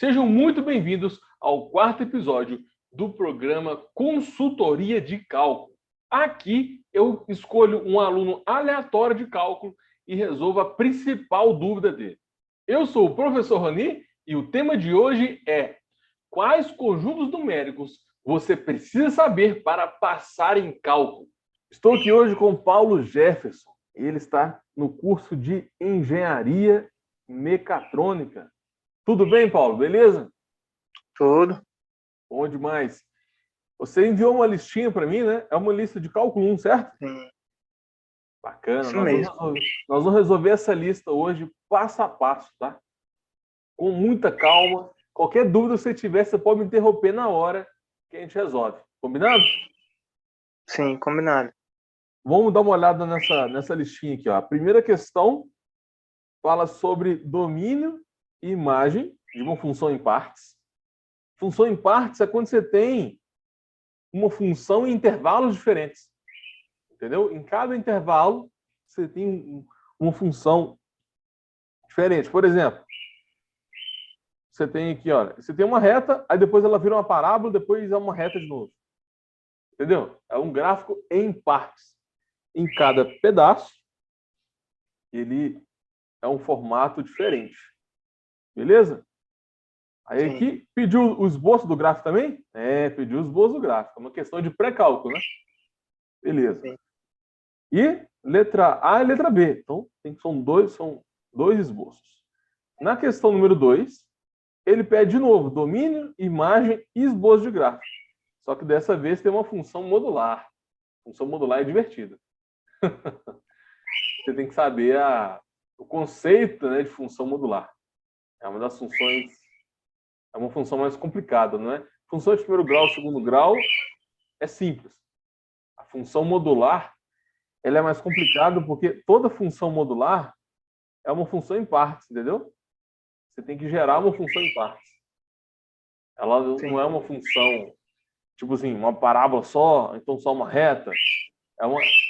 Sejam muito bem-vindos ao quarto episódio do programa Consultoria de Cálculo. Aqui eu escolho um aluno aleatório de cálculo e resolvo a principal dúvida dele. Eu sou o professor Roni e o tema de hoje é: quais conjuntos numéricos você precisa saber para passar em cálculo? Estou aqui hoje com Paulo Jefferson. Ele está no curso de Engenharia Mecatrônica. Tudo bem, Paulo? Beleza? Tudo. Bom demais. Você enviou uma listinha para mim, né? É uma lista de cálculo 1, certo? Sim. Bacana. Isso mesmo. Nós vamos resolver essa lista hoje passo a passo, tá? Com muita calma. Qualquer dúvida que você tiver, você pode me interromper na hora que a gente resolve. Combinado? Sim, combinado. Vamos dar uma olhada nessa listinha aqui, ó. A primeira questão fala sobre domínio e imagem de uma função em partes. Função em partes é quando você tem uma função em intervalos diferentes. Entendeu? Em cada intervalo, você tem uma função diferente. Por exemplo, você tem aqui, olha, você tem uma reta, aí depois ela vira uma parábola, depois é uma reta de novo. Entendeu? É um gráfico em partes. Em cada pedaço, ele é um formato diferente. Beleza? Aí Sim. aqui, pediu o esboço do gráfico também? É, pediu o esboço do gráfico. É uma questão de pré-cálculo, né? Beleza. Sim. E letra A e letra B. Então, são dois esboços. Na questão número 2, ele pede de novo domínio, imagem e esboço de gráfico. Só que dessa vez tem uma função modular. Função modular é divertida. Você tem que saber o conceito, né, de função modular. É uma das funções, é uma função mais complicada, não é? Função de primeiro grau, segundo grau, é simples. A função modular, ela é mais complicada porque toda função modular é uma função em partes, entendeu? Você tem que gerar uma função em partes. Ela Sim. não é uma função, tipo assim, uma parábola só, então só uma reta.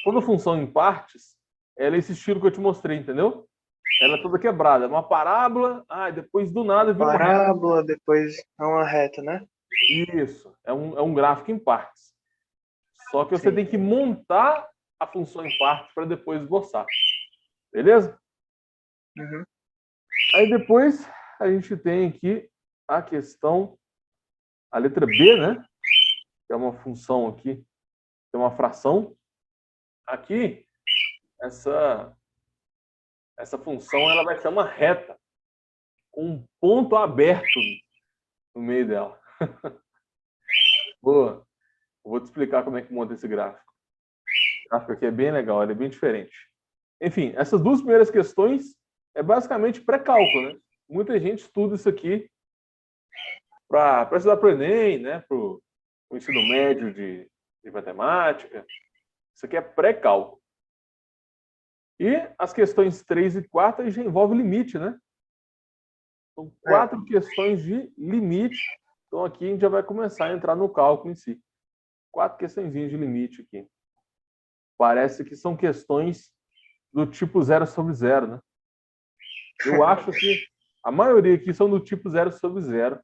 Toda função em partes, ela é esse estilo que eu te mostrei, entendeu? Ela é toda quebrada. É uma parábola, depois do nada vira uma reta. Parábola, depois é uma reta, né? Isso. É um gráfico em partes. Só que você Sim. tem que montar a função em partes para depois esboçar. Beleza? Uhum. Aí depois a gente tem aqui a questão, a letra B, né? Que é uma função aqui, tem uma fração. Aqui, essa função ela vai ser uma reta com um ponto aberto no meio dela. Boa. Eu vou te explicar como é que monta esse gráfico. O gráfico aqui é bem legal, ele é bem diferente. Enfim, essas duas primeiras questões é basicamente pré-cálculo, né? Muita gente estuda isso aqui para estudar para o Enem, né? Para o ensino médio de matemática. Isso aqui é pré-cálculo. E as questões 3 e 4 já envolvem limite, né? São 4 questões de limite. Então aqui a gente já vai começar a entrar no cálculo em si. 4 questõezinhas de limite aqui. Parece que são questões do tipo 0 sobre 0, né? Eu acho que a maioria aqui são do tipo 0 sobre 0.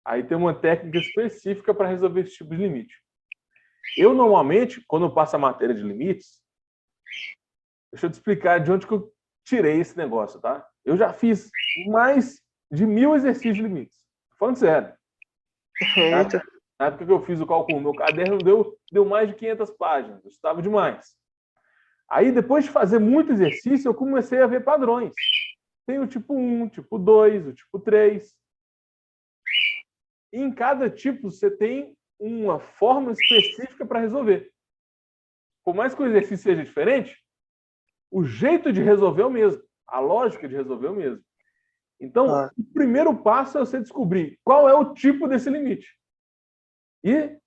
Aí tem uma técnica específica para resolver esse tipo de limite. Eu, normalmente, quando eu passo a matéria de limites, deixa eu te explicar de onde que eu tirei esse negócio, tá? Eu já fiz mais de 1000 exercícios de limites. Falando sério. Eita. Na época que eu fiz o cálculo, meu caderno deu mais de 500 páginas. Eu estava demais. Aí, depois de fazer muito exercício, eu comecei a ver padrões. Tem o tipo 1, o tipo 2, o tipo 3. E em cada tipo, você tem uma forma específica para resolver. Por mais que o exercício seja diferente, o jeito de resolver é o mesmo. A lógica de resolver é o mesmo. Então, o primeiro passo é você descobrir qual é o tipo desse limite. E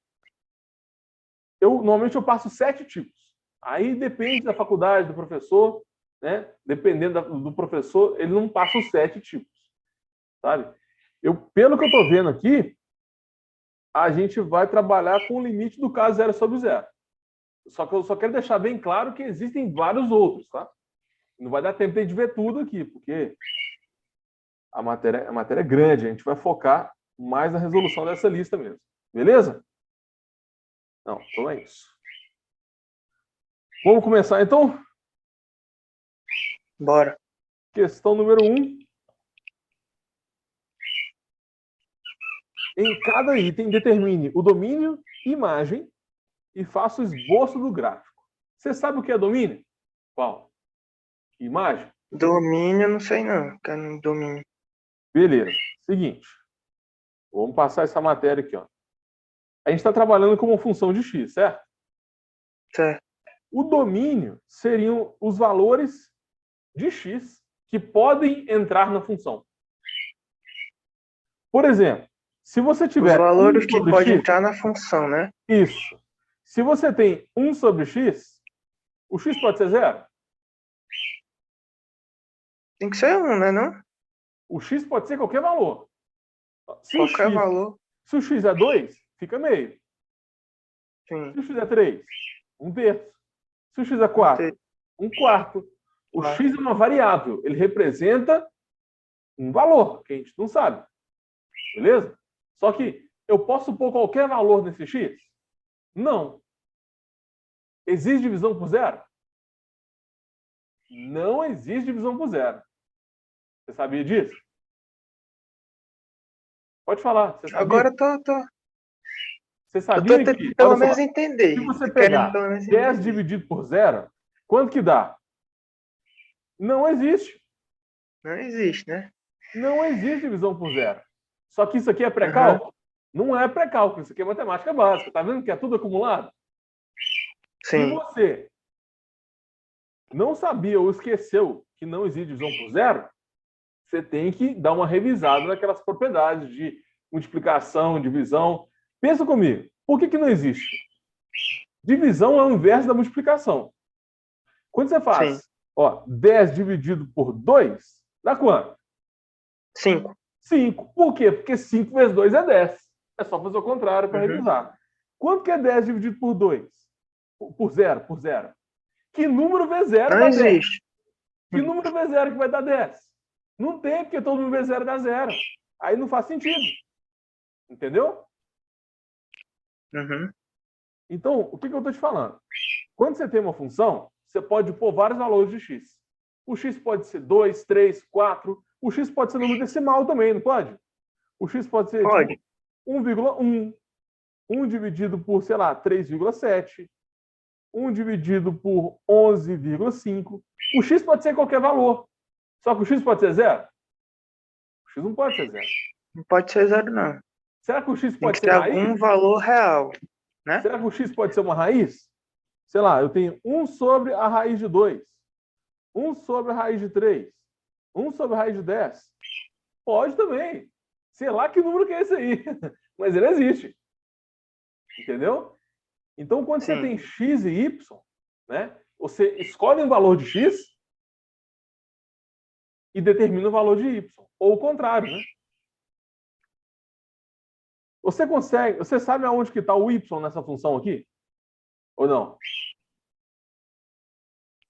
normalmente eu passo 7 tipos. Aí depende da faculdade, do professor, né? Dependendo do professor, ele não passa os 7 tipos, sabe? Pelo que eu estou vendo aqui, a gente vai trabalhar com o limite do caso 0 sobre 0. Só que eu só quero deixar bem claro que existem vários outros, tá? Não vai dar tempo de ver tudo aqui, porque A matéria é grande, a gente vai focar mais na resolução dessa lista mesmo. Beleza? Não, então é isso. Vamos começar então? Bora. Questão número 1. Em cada item, determine o domínio, imagem e faça o esboço do gráfico. Você sabe o que é domínio? Qual? Imagem? Domínio, não sei não. Domínio. Beleza. Seguinte. Vamos passar essa matéria aqui, ó. A gente está trabalhando com uma função de x, certo? Certo. O domínio seriam os valores de x que podem entrar na função. Por exemplo, se você tiver Os valores 1 que sobre podem x, entrar na função, né? isso. Se você tem 1 sobre x, o x pode ser 0? Tem que ser 1, né, não? O x pode ser qualquer valor. Qualquer valor. Se o x é 2, fica meio. Sim. Se o x é 3, 1/3. Se o x é 4, 1/4. O x é uma variável. Ele representa um valor que a gente não sabe. Beleza? Só que eu posso pôr qualquer valor nesse x? Não. Existe divisão por zero? Não existe divisão por zero. Você sabia disso? Pode falar. Você sabia? Agora eu tô... Você sabia eu tô que, pelo olha menos só, entender. se você Tô querendo pegar pelo menos 10 entender. dividido por zero, quanto que dá? Não existe. Não existe, né? Não existe divisão por zero. Só que isso aqui é pré-cálculo? Não é pré-cálculo, isso aqui é matemática básica. Tá vendo que é tudo acumulado? Se Sim. você não sabia ou esqueceu que não existe divisão por zero, você tem que dar uma revisada naquelas propriedades de multiplicação, divisão. Pensa comigo, por que não existe? Divisão é o inverso da multiplicação. Quando você faz 10 dividido por 2, dá quanto? 5. 5. Por quê? Porque 5 vezes 2 é 10. É só fazer o contrário para revisar. Quanto que é 10 dividido por 2? Por 0, por 0. Que número vezes 0 Não dá existe. 10? Que número vezes 0 que vai dar 10? Não tem, porque todo número vezes 0 dá 0. Aí não faz sentido. Entendeu? Uhum. Então, o que eu estou te falando? Quando você tem uma função, você pode pôr vários valores de x. O x pode ser 2, 3, 4. O x pode ser número decimal também, não pode? O x pode ser Pode. Tipo, 1,1. 1 dividido por, sei lá, 3,7. 1 dividido por 11,5. O x pode ser qualquer valor. Só que o x pode ser 0? O x não pode ser 0. Não pode ser 0, não. Será que o x Tem pode que ser ter raiz? algum valor real, né? Será que o x pode ser uma raiz? Sei lá, eu tenho 1 sobre a raiz de 2. 1 sobre a raiz de 3. 1 sobre a raiz de 10. Pode também. Sei lá que número que é esse aí. Mas ele existe. Entendeu? Então, quando você tem x e y, né, você escolhe um valor de x e determina o valor de y. Ou o contrário, né? Você sabe aonde que está o y nessa função aqui? Ou não?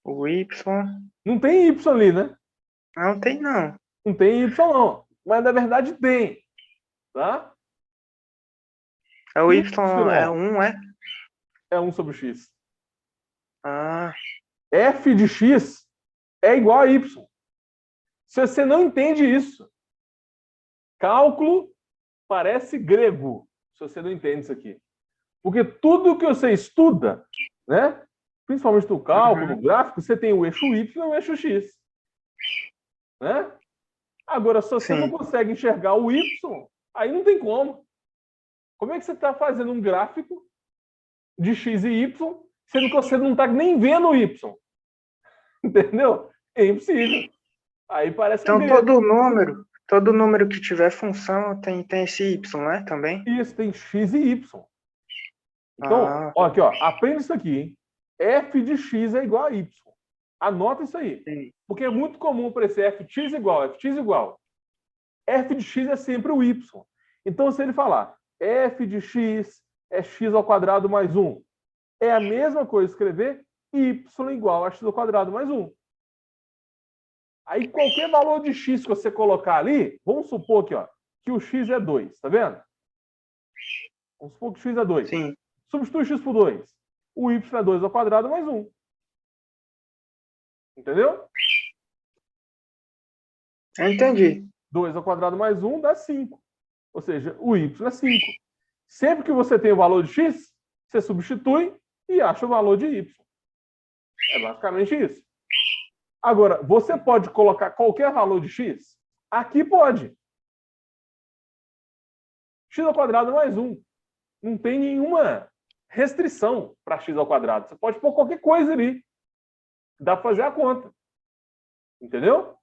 O Y. Não tem y ali, né? Não tem, não. Não tem y, não. Mas, na verdade, tem. Tá? O Y é 1, é? É 1 sobre x. Ah. F de x é igual a y. Se você não entende isso, cálculo parece grego, se você não entende isso aqui. Porque tudo que você estuda, né, principalmente no cálculo, no gráfico, você tem o eixo y e o eixo x. Né? Agora, se você não consegue enxergar o y, aí não tem como. Como é que você está fazendo um gráfico de x e y, sendo que você não está nem vendo o y? Entendeu? É impossível. Aí parece então, todo número que tiver função tem esse y, né? Também? Isso, tem x e y. Então, ó, aqui, ó, aprenda isso aqui, hein? F de x é igual a y. Anota isso aí. Sim. Porque é muito comum aparecer f de x igual, f de x igual. F de x é sempre o y. Então, se ele falar f de x é x ao quadrado mais 1, é a mesma coisa escrever y igual a x ao quadrado mais 1. Aí qualquer valor de x que você colocar ali, vamos supor aqui, ó, que o x é 2, tá vendo? Vamos supor que o x é 2. Sim. Substitui x por 2. O y é 2 ao quadrado mais 1. Entendeu? Eu entendi. 2 ao quadrado mais 1 dá 5. Ou seja, o y é 5. Sempre que você tem o valor de x, você substitui e acha o valor de y. É basicamente isso. Agora, você pode colocar qualquer valor de x? Aqui pode. X ao quadrado mais 1. Não tem nenhuma restrição para x ao quadrado. Você pode pôr qualquer coisa ali. Dá para fazer a conta. Entendeu?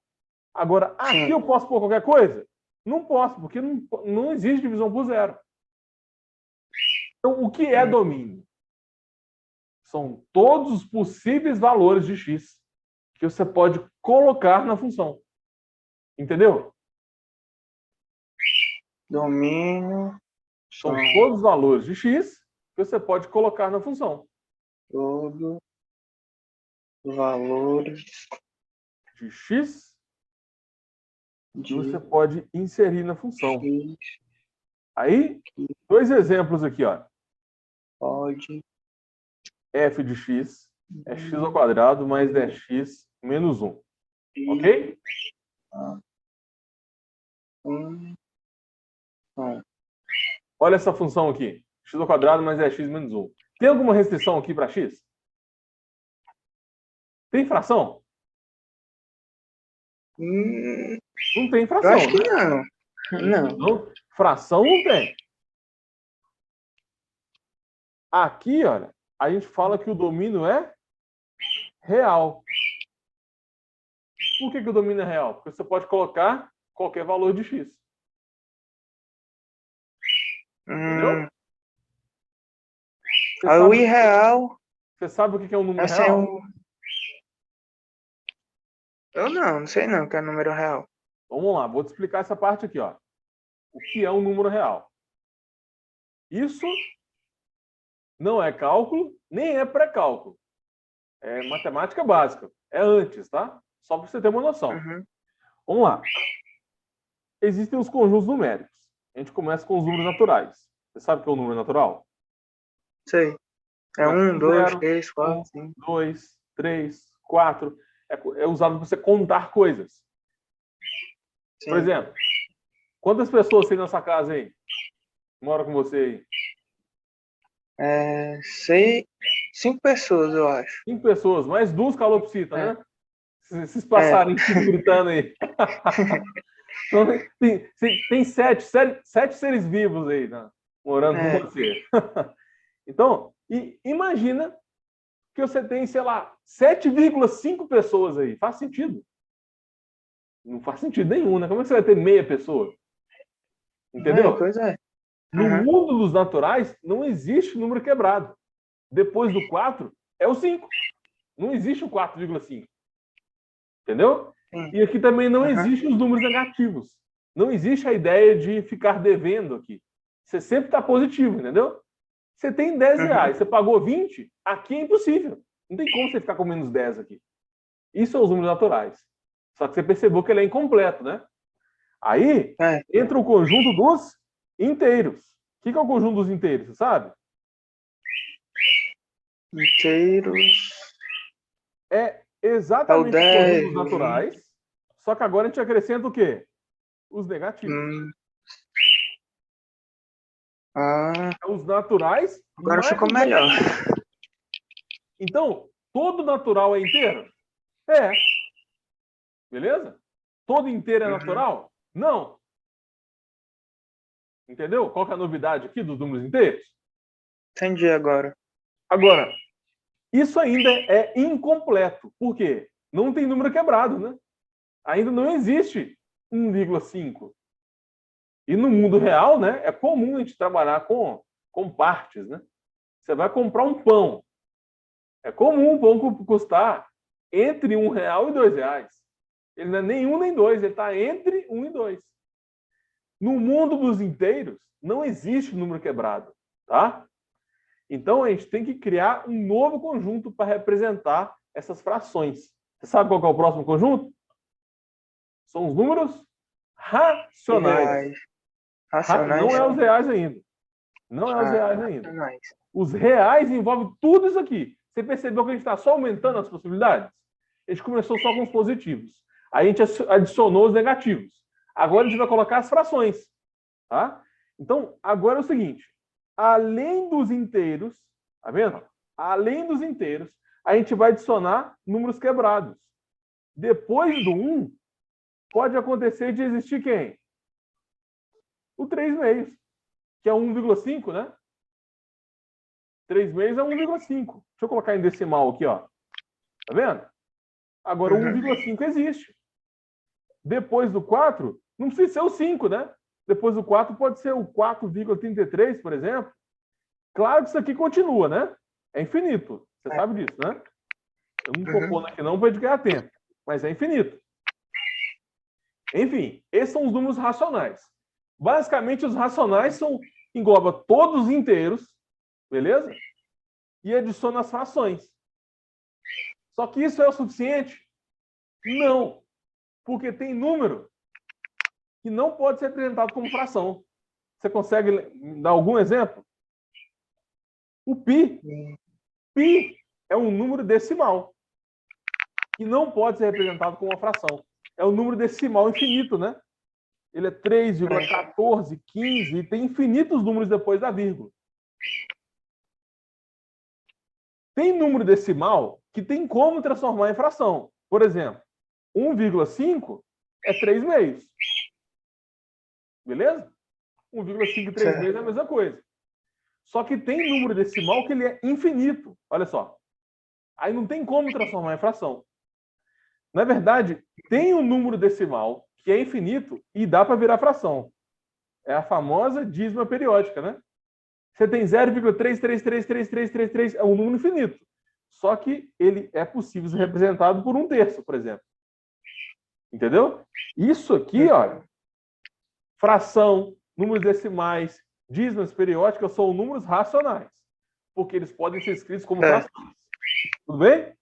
Agora, aqui eu posso pôr qualquer coisa? Não posso, porque não existe divisão por zero. Então, o que é domínio? São todos os possíveis valores de x que você pode colocar na função. Entendeu? Domínio. São todos os valores de x que você pode colocar na função. Todos os valores de x que de você pode inserir na função. x Aí, dois exemplos aqui, ó. pode F de x é x ao quadrado mais 10x menos 1. Ok? Olha essa função aqui. X ao quadrado mais 10x menos 1. Tem alguma restrição aqui para x? Tem fração? Não tem fração. Eu acho que né? não. Fração não tem. Aqui, olha, a gente fala que o domínio é real. Por que o domínio é real? Porque você pode colocar qualquer valor de x. Entendeu? O irreal. Você sabe o que é um número Esse real? Eu não sei não o que é número real. Vamos lá, vou te explicar essa parte aqui, ó. O que é um número real? Isso não é cálculo, nem é pré-cálculo. É matemática básica. É antes, tá? Só para você ter uma noção. Vamos lá. Existem os conjuntos numéricos. A gente começa com os números naturais. Você sabe o que é o número natural? Sei. É 1, 2, 3, 4, 5. 2, 3, 4. É usado para você contar coisas. Sim. Por exemplo, quantas pessoas tem na sua casa aí? Mora com você aí? 5 pessoas, eu acho. 5 pessoas, mais 2 calopsitas, né? Esses passarinhos gritando aí. Então, tem 7 seres vivos aí, né? Morando com você. Então, imagina que você tem, sei lá, 7,5 pessoas aí. Faz sentido? Não faz sentido nenhum, né? Como é que você vai ter meia pessoa? Entendeu? Pois é. No mundo dos naturais, não existe número quebrado. Depois do 4, é o 5. Não existe o 4,5. Entendeu? E aqui também não existem os números negativos. Não existe a ideia de ficar devendo aqui. Você sempre está positivo, entendeu? Você tem 10 reais, você pagou 20, aqui é impossível. Não tem como você ficar com menos 10 aqui. Isso são os números naturais. Só que você percebeu que ele é incompleto, né? Aí entra o conjunto dos inteiros. O que é o conjunto dos inteiros, você sabe? Inteiros. É exatamente o conjunto dos naturais, só que agora a gente acrescenta o quê? Os negativos. Os naturais. Agora ficou melhor. Então, todo natural é inteiro? É. Beleza? Todo inteiro é natural? Não. Entendeu? Qual que é a novidade aqui dos números inteiros? Entendi agora. Agora, isso ainda é incompleto. Por quê? Não tem número quebrado, né? Ainda não existe 1,5. E no mundo real, né, é comum a gente trabalhar com partes, né? Você vai comprar um pão. É comum o pão custar entre R$1 e R$2. Ele não é nem 1 nem 2, ele está entre 1 e 2. No mundo dos inteiros, não existe número quebrado, tá? Então, a gente tem que criar um novo conjunto para representar essas frações. Você sabe qual que é o próximo conjunto? São os números racionais. Reais. Racionais. Não é os reais ainda. Não é os reais ainda. Racionais. Os reais envolvem tudo isso aqui. Você percebeu que a gente está só aumentando as possibilidades? A gente começou só com os positivos. Aí a gente adicionou os negativos. Agora a gente vai colocar as frações. Tá? Então, agora é o seguinte. Além dos inteiros, tá vendo? Além dos inteiros, a gente vai adicionar números quebrados. Depois do 1, pode acontecer de existir quem? O 3 meios, que é 1,5, né? 3 meios é 1,5. Deixa eu colocar em decimal aqui, ó. Tá vendo? Agora, 1,5 existe. Depois do 4, não precisa ser o 5, né? Depois do 4 pode ser o 4,33, por exemplo. Claro que isso aqui continua, né? É infinito. Você sabe disso, né? Eu não estou pondo aqui não para a gente ganhar tempo. Mas é infinito. Enfim, esses são os números racionais. Basicamente, os racionais engloba todos os inteiros, beleza? E adiciona as frações. Só que isso é o suficiente? Não. Porque tem número que não pode ser representado como fração. Você consegue dar algum exemplo? O pi. Pi é um número decimal que não pode ser representado como uma fração. É um número decimal infinito, né? Ele é 3,14, 15 e tem infinitos números depois da vírgula. Tem número decimal que tem como transformar em fração. Por exemplo, 1,5 é 3 meios. Beleza? 1,5 e 3 meios é a mesma coisa. Só que tem número decimal que ele é infinito. Olha só. Aí não tem como transformar em fração. Na verdade, tem um número decimal que é infinito e dá para virar fração. É a famosa dízima periódica, né? Você tem 0,333333, é um número infinito. Só que ele é possível ser representado por 1/3, por exemplo. Entendeu? Isso aqui, ó, fração, números decimais, dízimas periódicas são números racionais. Porque eles podem ser escritos como frações. Tudo bem?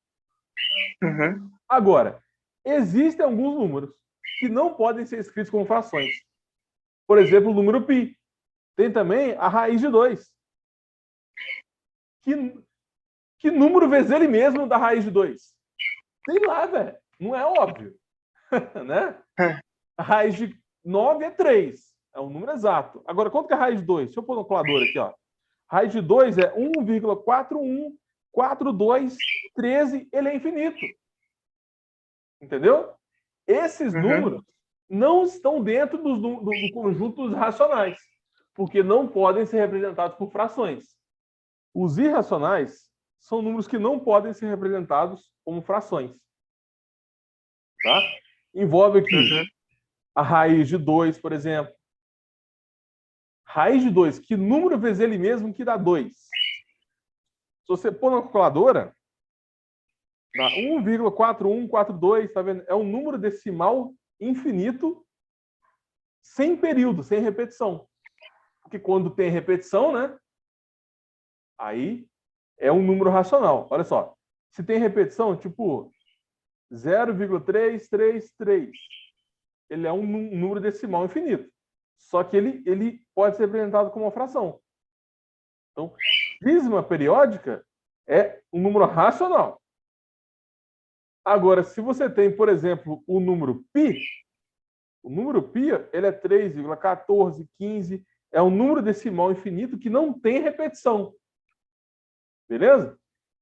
Agora, existem alguns números que não podem ser escritos como frações. Por exemplo, o número π. Tem também a raiz de 2. Que número vezes ele mesmo da raiz de 2? Sei lá, velho. Não é óbvio. Né? A raiz de 9 é 3. É um número exato. Agora, quanto que é a raiz de 2? Deixa eu pôr no calculador aqui, ó. A raiz de 2 é 1,414213. Ele é infinito. Entendeu? Esses números não estão dentro do conjunto dos racionais, porque não podem ser representados por frações. Os irracionais são números que não podem ser representados como frações. Tá? Envolve aqui a raiz de 2, por exemplo. Raiz de 2, que número vezes ele mesmo que dá 2? Se você pôr na calculadora, dá 1,4142, tá vendo? É um número decimal infinito, sem período, sem repetição. Porque quando tem repetição, né? Aí é um número racional. Olha só. Se tem repetição, tipo 0,333, ele é um número decimal infinito. Só que ele pode ser representado como uma fração. Então, dízima periódica é um número racional. Agora, se você tem, por exemplo, o número π, ele é 3,1415, é um número decimal infinito que não tem repetição. Beleza?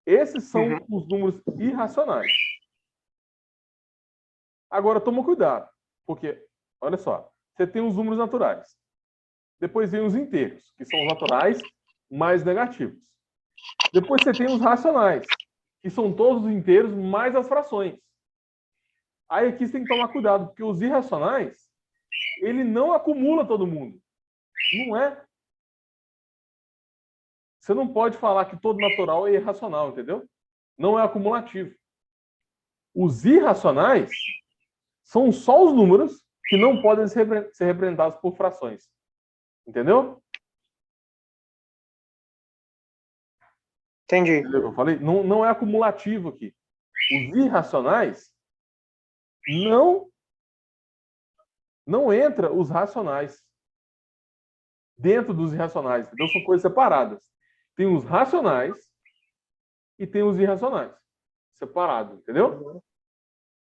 Esses são os números irracionais. Agora, toma cuidado, porque, olha só, você tem os números naturais. Depois vem os inteiros, que são os naturais mais negativos. Depois você tem os racionais, que são todos os inteiros mais as frações. Aí aqui você tem que tomar cuidado, porque os irracionais, ele não acumula todo mundo. Não é. Você não pode falar que todo natural é irracional, entendeu? Não é acumulativo. Os irracionais são só os números que não podem ser representados por frações. Entendeu? Entendi. Eu falei, não é acumulativo aqui. Os irracionais não não entra os racionais dentro dos irracionais. Então, são coisas separadas. Tem os racionais e tem os irracionais. Separados, entendeu?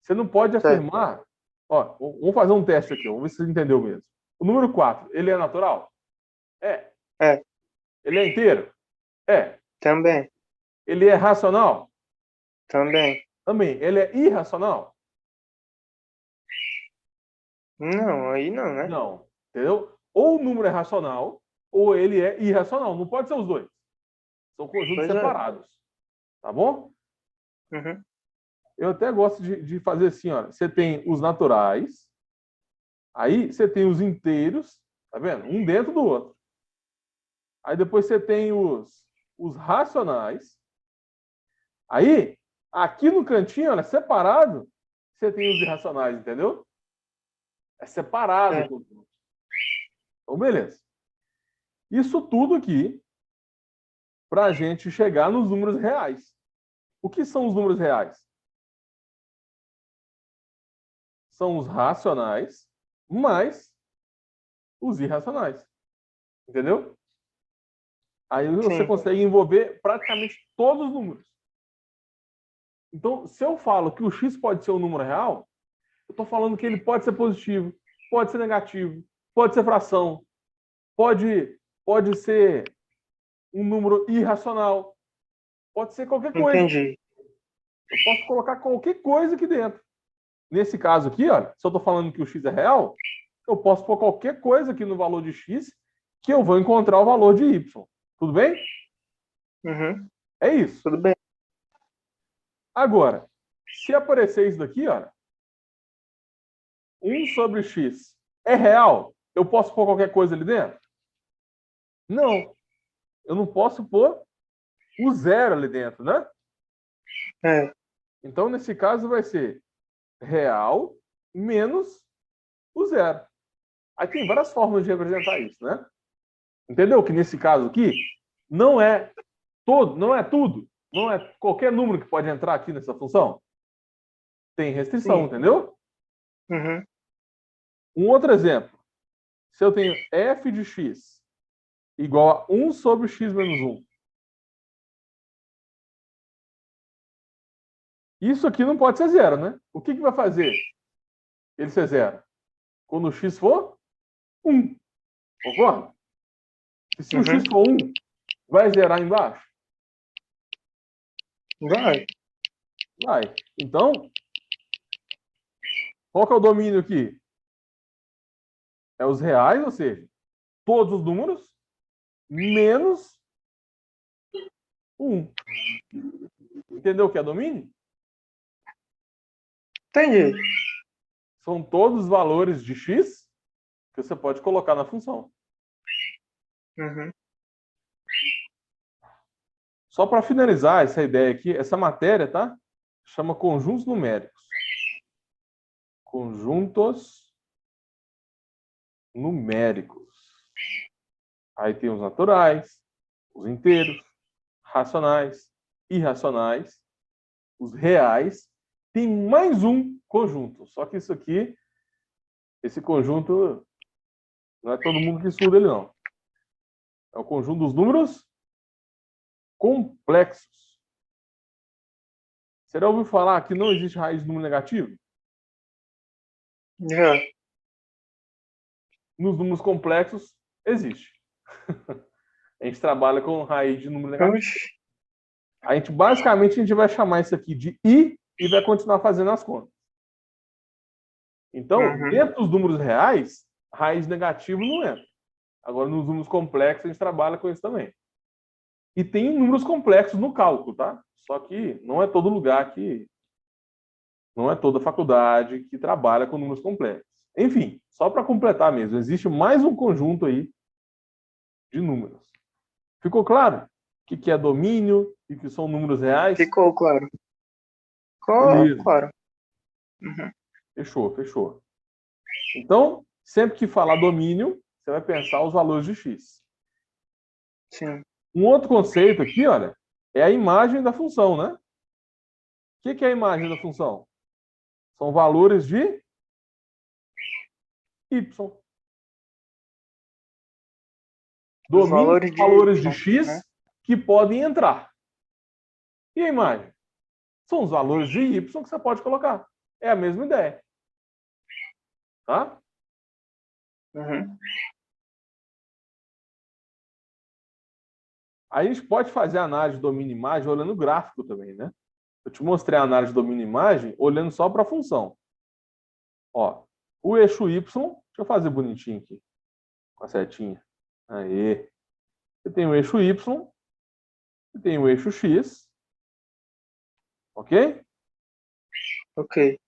Você não pode afirmar... Ó, vamos fazer um teste aqui, vamos ver se você entendeu mesmo. O número 4, ele é natural? É. É. Ele é inteiro? É. Também. Ele é racional? Também. Também. Ele é irracional? Não, aí não, né? Não. Entendeu? Ou o número é racional, ou ele é irracional. Não pode ser os dois. São conjuntos separados. Tá bom? Uhum. Eu até gosto de fazer assim, ó. Você tem os naturais, aí você tem os inteiros, tá vendo? Um dentro do outro. Aí depois você tem os racionais. Aí, aqui no cantinho, olha, separado, você tem os irracionais, entendeu? É separado. É. Então, beleza. Isso tudo aqui para a gente chegar nos números reais. O que são os números reais? São os racionais mais os irracionais. Entendeu? Aí você consegue envolver praticamente todos os números. Então, se eu falo que o x pode ser um número real, eu estou falando que ele pode ser positivo, pode ser negativo, pode ser fração, pode ser um número irracional, pode ser qualquer coisa. Entendi. Eu posso colocar qualquer coisa aqui dentro. Nesse caso aqui, olha, se eu estou falando que o x é real, eu posso pôr qualquer coisa aqui no valor de x que eu vou encontrar o valor de y. Tudo bem? Uhum. É isso. Tudo bem. Agora, se aparecer isso daqui, olha, 1 sobre x é real, eu posso pôr qualquer coisa ali dentro? Não. Eu não posso pôr o zero ali dentro, né? É. Então, nesse caso, vai ser real menos o zero. Aí tem várias formas de representar isso, né? Entendeu? Que nesse caso aqui, não é todo, não é tudo. Não é qualquer número que pode entrar aqui nessa função. Tem restrição, Sim. entendeu? Uhum. Um outro exemplo. Se eu tenho f de x igual a 1 sobre x menos 1. Isso aqui não pode ser zero, né? O que vai fazer ele ser zero? Quando o x for 1. Concorda? E se o x for 1, vai zerar embaixo? Vai. Vai. Então, qual que é o domínio aqui? É os reais, ou seja, todos os números menos 1. Entendeu o que é domínio? Entendi. São todos os valores de x que você pode colocar na função. Uhum. Só para finalizar essa ideia aqui, essa matéria, tá? Chama conjuntos numéricos. Conjuntos numéricos. Aí tem os naturais, os inteiros, racionais, irracionais, os reais. Tem mais um conjunto. Só que isso aqui, esse conjunto, não é todo mundo que estuda ele, não. É o conjunto dos números complexos. Você já ouviu falar que não existe raiz de número negativo? Já. Nos números complexos, existe. A gente trabalha com raiz de número negativo. Oxi. Basicamente, a gente vai chamar isso aqui de I e vai continuar fazendo as contas. Então, dentro dos números reais, raiz negativa não entra. Agora, nos números complexos, a gente trabalha com isso também. E tem números complexos no cálculo, tá? Só que não é todo lugar que... Não é toda faculdade que trabalha com números complexos. Enfim, só para completar mesmo, existe mais um conjunto aí de números. Ficou claro? O que é domínio e que são números reais? Ficou claro. Beleza. Claro. Uhum. Fechou. Então, sempre que falar domínio, você vai pensar os valores de x. Sim. Um outro conceito aqui, olha, é a imagem da função, né? O que é a imagem da função? São valores de Y. Domine os valores de X, né, que podem entrar. E a imagem? São os valores de Y que você pode colocar. É a mesma ideia. Tá? Uhum. Aí a gente pode fazer a análise de domínio imagem olhando o gráfico também, né? Eu te mostrei a análise de domínio imagem olhando só para a função. Ó, o eixo Y, deixa eu fazer bonitinho aqui, com a setinha. Aí. Você tem o eixo Y, você tem o eixo X. Ok? Ok.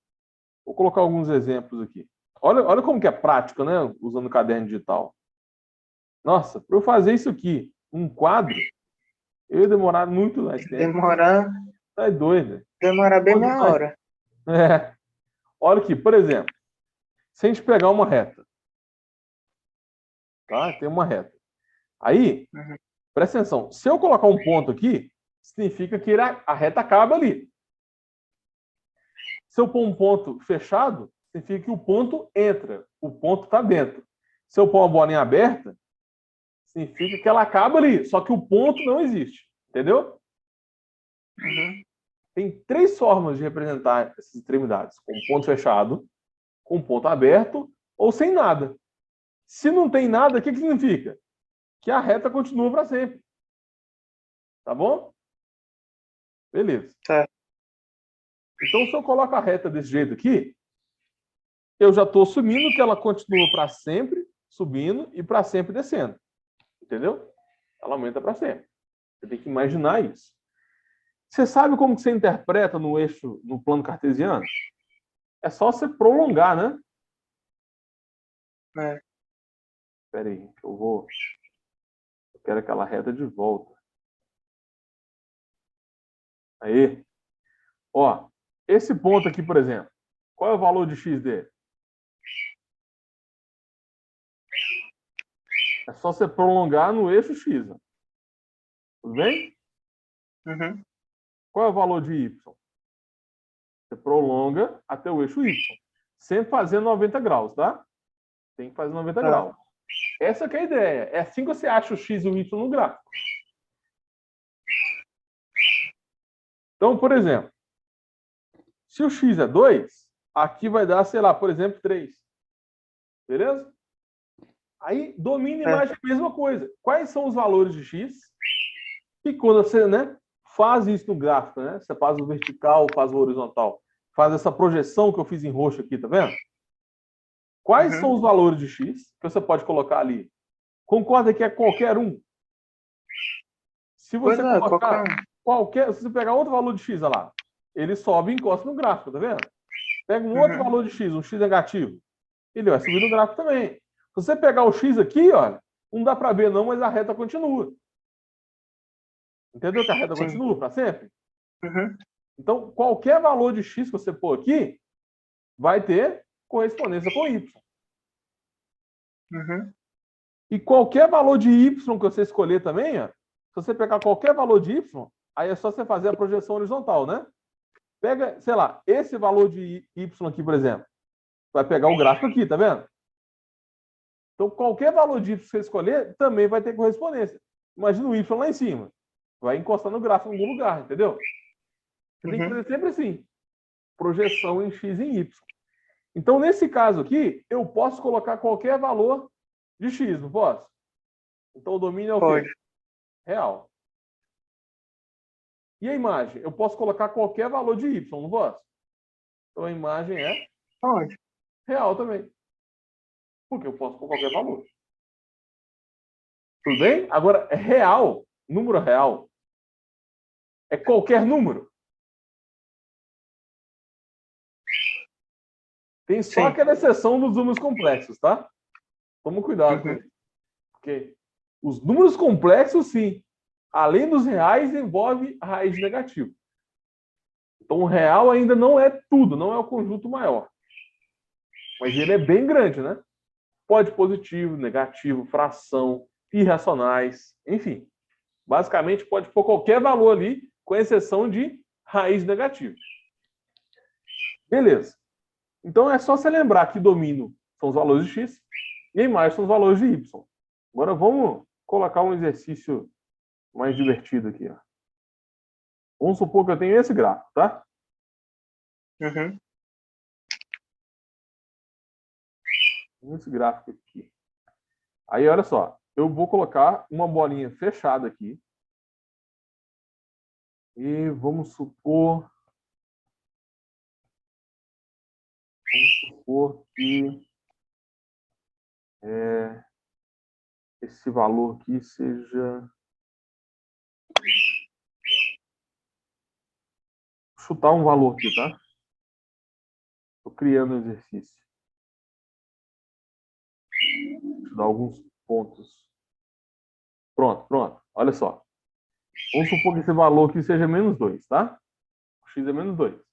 Vou colocar alguns exemplos aqui. Olha como que é prático, né? Usando o caderno digital. Nossa, para eu fazer isso aqui, um quadro, eu ia demorar muito mais tempo. Demorar. Tá doido. Demorar bem meia hora. É. Olha aqui, por exemplo, se a gente pegar uma reta, tá? Tem uma reta. Aí, presta atenção, se eu colocar um ponto aqui, significa que a reta acaba ali. Se eu pôr um ponto fechado, significa que o ponto entra, o ponto está dentro. Se eu pôr uma bolinha aberta, significa que ela acaba ali, só que o ponto não existe. Entendeu? Uhum. Tem 3 formas de representar essas extremidades: com ponto fechado, com ponto aberto ou sem nada. Se não tem nada, o que significa? Que a reta continua para sempre. Tá bom? Beleza. Tá. Então, se eu coloco a reta desse jeito aqui, eu já estou assumindo que ela continua para sempre subindo e para sempre descendo. Entendeu? Ela aumenta para sempre. Você tem que imaginar isso. Você sabe como que você interpreta no eixo, no plano cartesiano? É só você prolongar, né? É. Espera aí, que eu quero aquela reta de volta. Aí. Ó, esse ponto aqui, por exemplo, qual é o valor de X dele? É só você prolongar no eixo X. Ó. Tudo bem? Uhum. Qual é o valor de Y? Você prolonga até o eixo Y. Sempre fazendo 90 graus, tá? Tem que fazer 90 graus. Essa que é a ideia. É assim que você acha o X e o Y no gráfico. Então, por exemplo, se o X é 2, aqui vai dar, sei lá, por exemplo, 3. Beleza? Aí, domínio e imagem é a mesma coisa. Quais são os valores de X? E quando você, né, faz isso no gráfico, né? Você faz o vertical, faz o horizontal. Faz essa projeção que eu fiz em roxo aqui, tá vendo? Quais são os valores de X que você pode colocar ali? Concorda que é qualquer um? Se você colocar se você pegar outro valor de X, olha lá, ele sobe e encosta no gráfico, tá vendo? Pega um outro valor de X, um X negativo, ele vai subir no gráfico também. Se você pegar o X aqui, olha, não dá para ver não, mas a reta continua. Entendeu que a reta continua para sempre? Uhum. Então, qualquer valor de X que você pôr aqui, vai ter correspondência com Y. Uhum. E qualquer valor de Y que você escolher também, ó, se você pegar qualquer valor de Y, aí é só você fazer a projeção horizontal, né? Pega, sei lá, esse valor de Y aqui, por exemplo. Vai pegar o gráfico aqui, tá vendo? Então, qualquer valor de Y que você escolher, também vai ter correspondência. Imagina o Y lá em cima. Vai encostar no gráfico em algum lugar, entendeu? Você tem que fazer sempre assim. Projeção em X e em Y. Então, nesse caso aqui, eu posso colocar qualquer valor de X, não posso? Então, o domínio é o quê? Real. E a imagem? Eu posso colocar qualquer valor de Y, não posso? Então, a imagem é real também. Porque eu posso pôr qualquer valor. Tudo bem? Agora, real, número real, é qualquer número. Tem só aquela exceção dos números complexos, tá? Toma cuidado com isso. Porque os números complexos, sim. Além dos reais, envolve a raiz negativa. Então, o real ainda não é tudo, não é o conjunto maior. Mas ele é bem grande, né? Pode positivo, negativo, fração, irracionais, enfim. Basicamente, pode pôr qualquer valor ali, com exceção de raiz negativa. Beleza. Então, é só você lembrar que domínio são os valores de x, e a imagem são os valores de y. Agora vamos colocar um exercício mais divertido aqui. Ó. Vamos supor que eu tenho esse gráfico, tá? Uhum. Esse gráfico aqui. Aí, olha só. Eu vou colocar uma bolinha fechada aqui. E vamos supor que esse valor aqui seja... Vou chutar um valor aqui, tá? Estou criando um exercício. Deixa eu dar alguns pontos. Pronto. Olha só. Vamos supor que esse valor aqui seja menos 2, tá? O x é menos 2.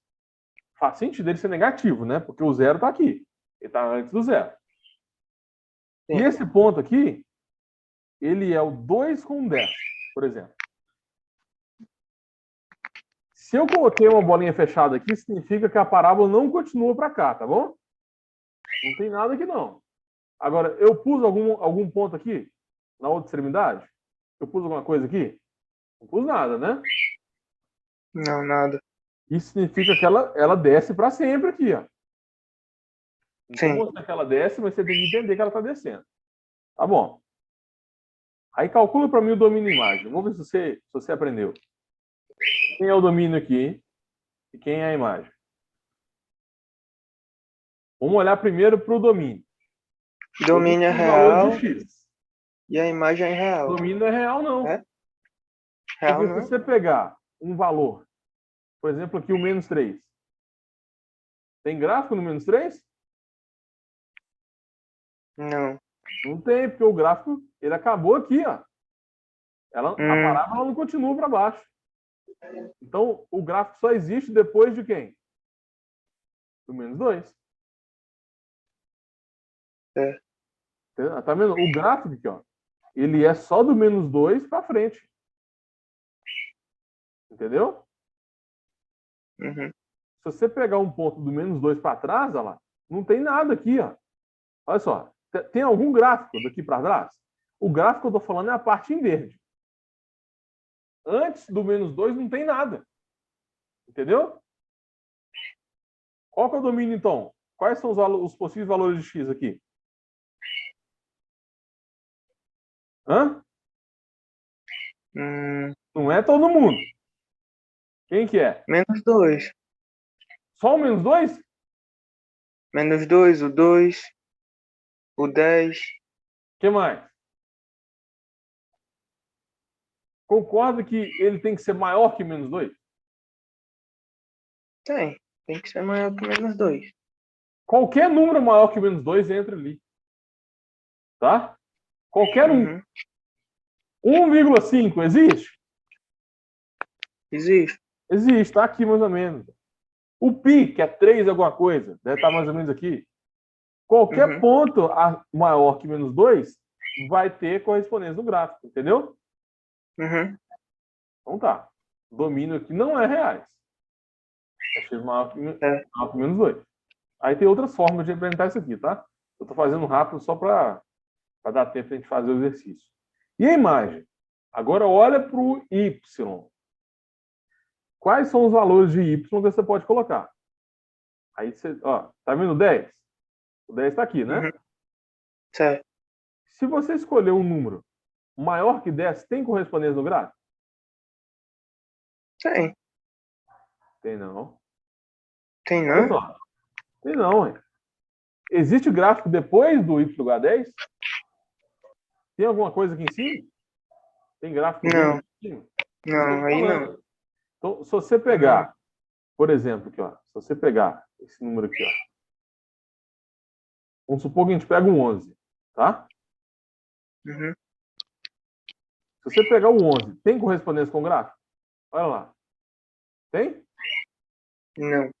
Faz sentido ele ser negativo, né? Porque o zero está aqui. Ele está antes do zero. Sim. E esse ponto aqui, ele é o 2 com 10, por exemplo. Se eu coloquei uma bolinha fechada aqui, significa que a parábola não continua para cá, tá bom? Não tem nada aqui, não. Agora, eu pus algum ponto aqui, na outra extremidade? Eu pus alguma coisa aqui? Não pus nada, né? Não, nada. Isso significa que ela desce para sempre aqui, ó. Então, Sim. mostra que ela desce, mas você tem que entender que ela está descendo. Tá bom. Aí calcula para mim o domínio da imagem. Vamos ver se você aprendeu. Quem é o domínio aqui e quem é a imagem? Vamos olhar primeiro para o domínio. Domínio é Os valores real de x. e a imagem é real. Domínio não é real, não. É? Real Porque não se é? você pegar um valor, por exemplo, aqui o menos 3. Tem gráfico no menos 3? Não. Não tem, porque o gráfico ele acabou aqui, ó. A parábola não continua para baixo. Então, o gráfico só existe depois de quem? Do menos 2. É. Tá vendo? O gráfico aqui, ó, ele é só do menos 2 para frente. Entendeu? Uhum. Se você pegar um ponto do menos 2 para trás, olha lá, não tem nada aqui, ó. Olha só, tem algum gráfico daqui para trás? O gráfico que eu estou falando é a parte em verde. Antes do menos 2 não tem nada. Entendeu? Qual que é o domínio, então? Quais são os possíveis valores de x aqui? Hã? Não é todo mundo. Quem que é? Menos 2. Só o menos 2? Menos 2, o 2, o 10. O que mais? Concorda que ele tem que ser maior que menos 2? Tem que ser maior que menos 2. Qualquer número maior que menos 2 entra ali. Tá? Qualquer um. Uhum. 1,5 existe? Existe. Existe, tá aqui mais ou menos. O π, que é 3 alguma coisa, deve estar mais ou menos aqui. Qualquer ponto maior que menos 2 vai ter correspondência no gráfico, entendeu? Uhum. Então tá. O domínio aqui não é reais. É x maior que menos 2. Aí tem outras formas de representar isso aqui, tá? Eu tô fazendo rápido só para dar tempo de a gente fazer o exercício. E a imagem? Agora olha para o y. Quais são os valores de y que você pode colocar? Aí você, ó, tá vendo o 10? O 10 está aqui, né? Uhum. Certo. Se você escolher um número maior que 10, tem correspondência no gráfico? Tem. Tem não. Tem Olha não? só. Tem não, hein? Existe gráfico depois do y igual a 10? Tem alguma coisa aqui em cima? Tem gráfico Não. aqui em cima? Não, aí não. Então, se você pegar, por exemplo, aqui, ó, se você pegar esse número aqui, ó, vamos supor que a gente pega um 11, tá? Uhum. Se você pegar o 11, tem correspondência com o gráfico? Olha lá. Tem? Não.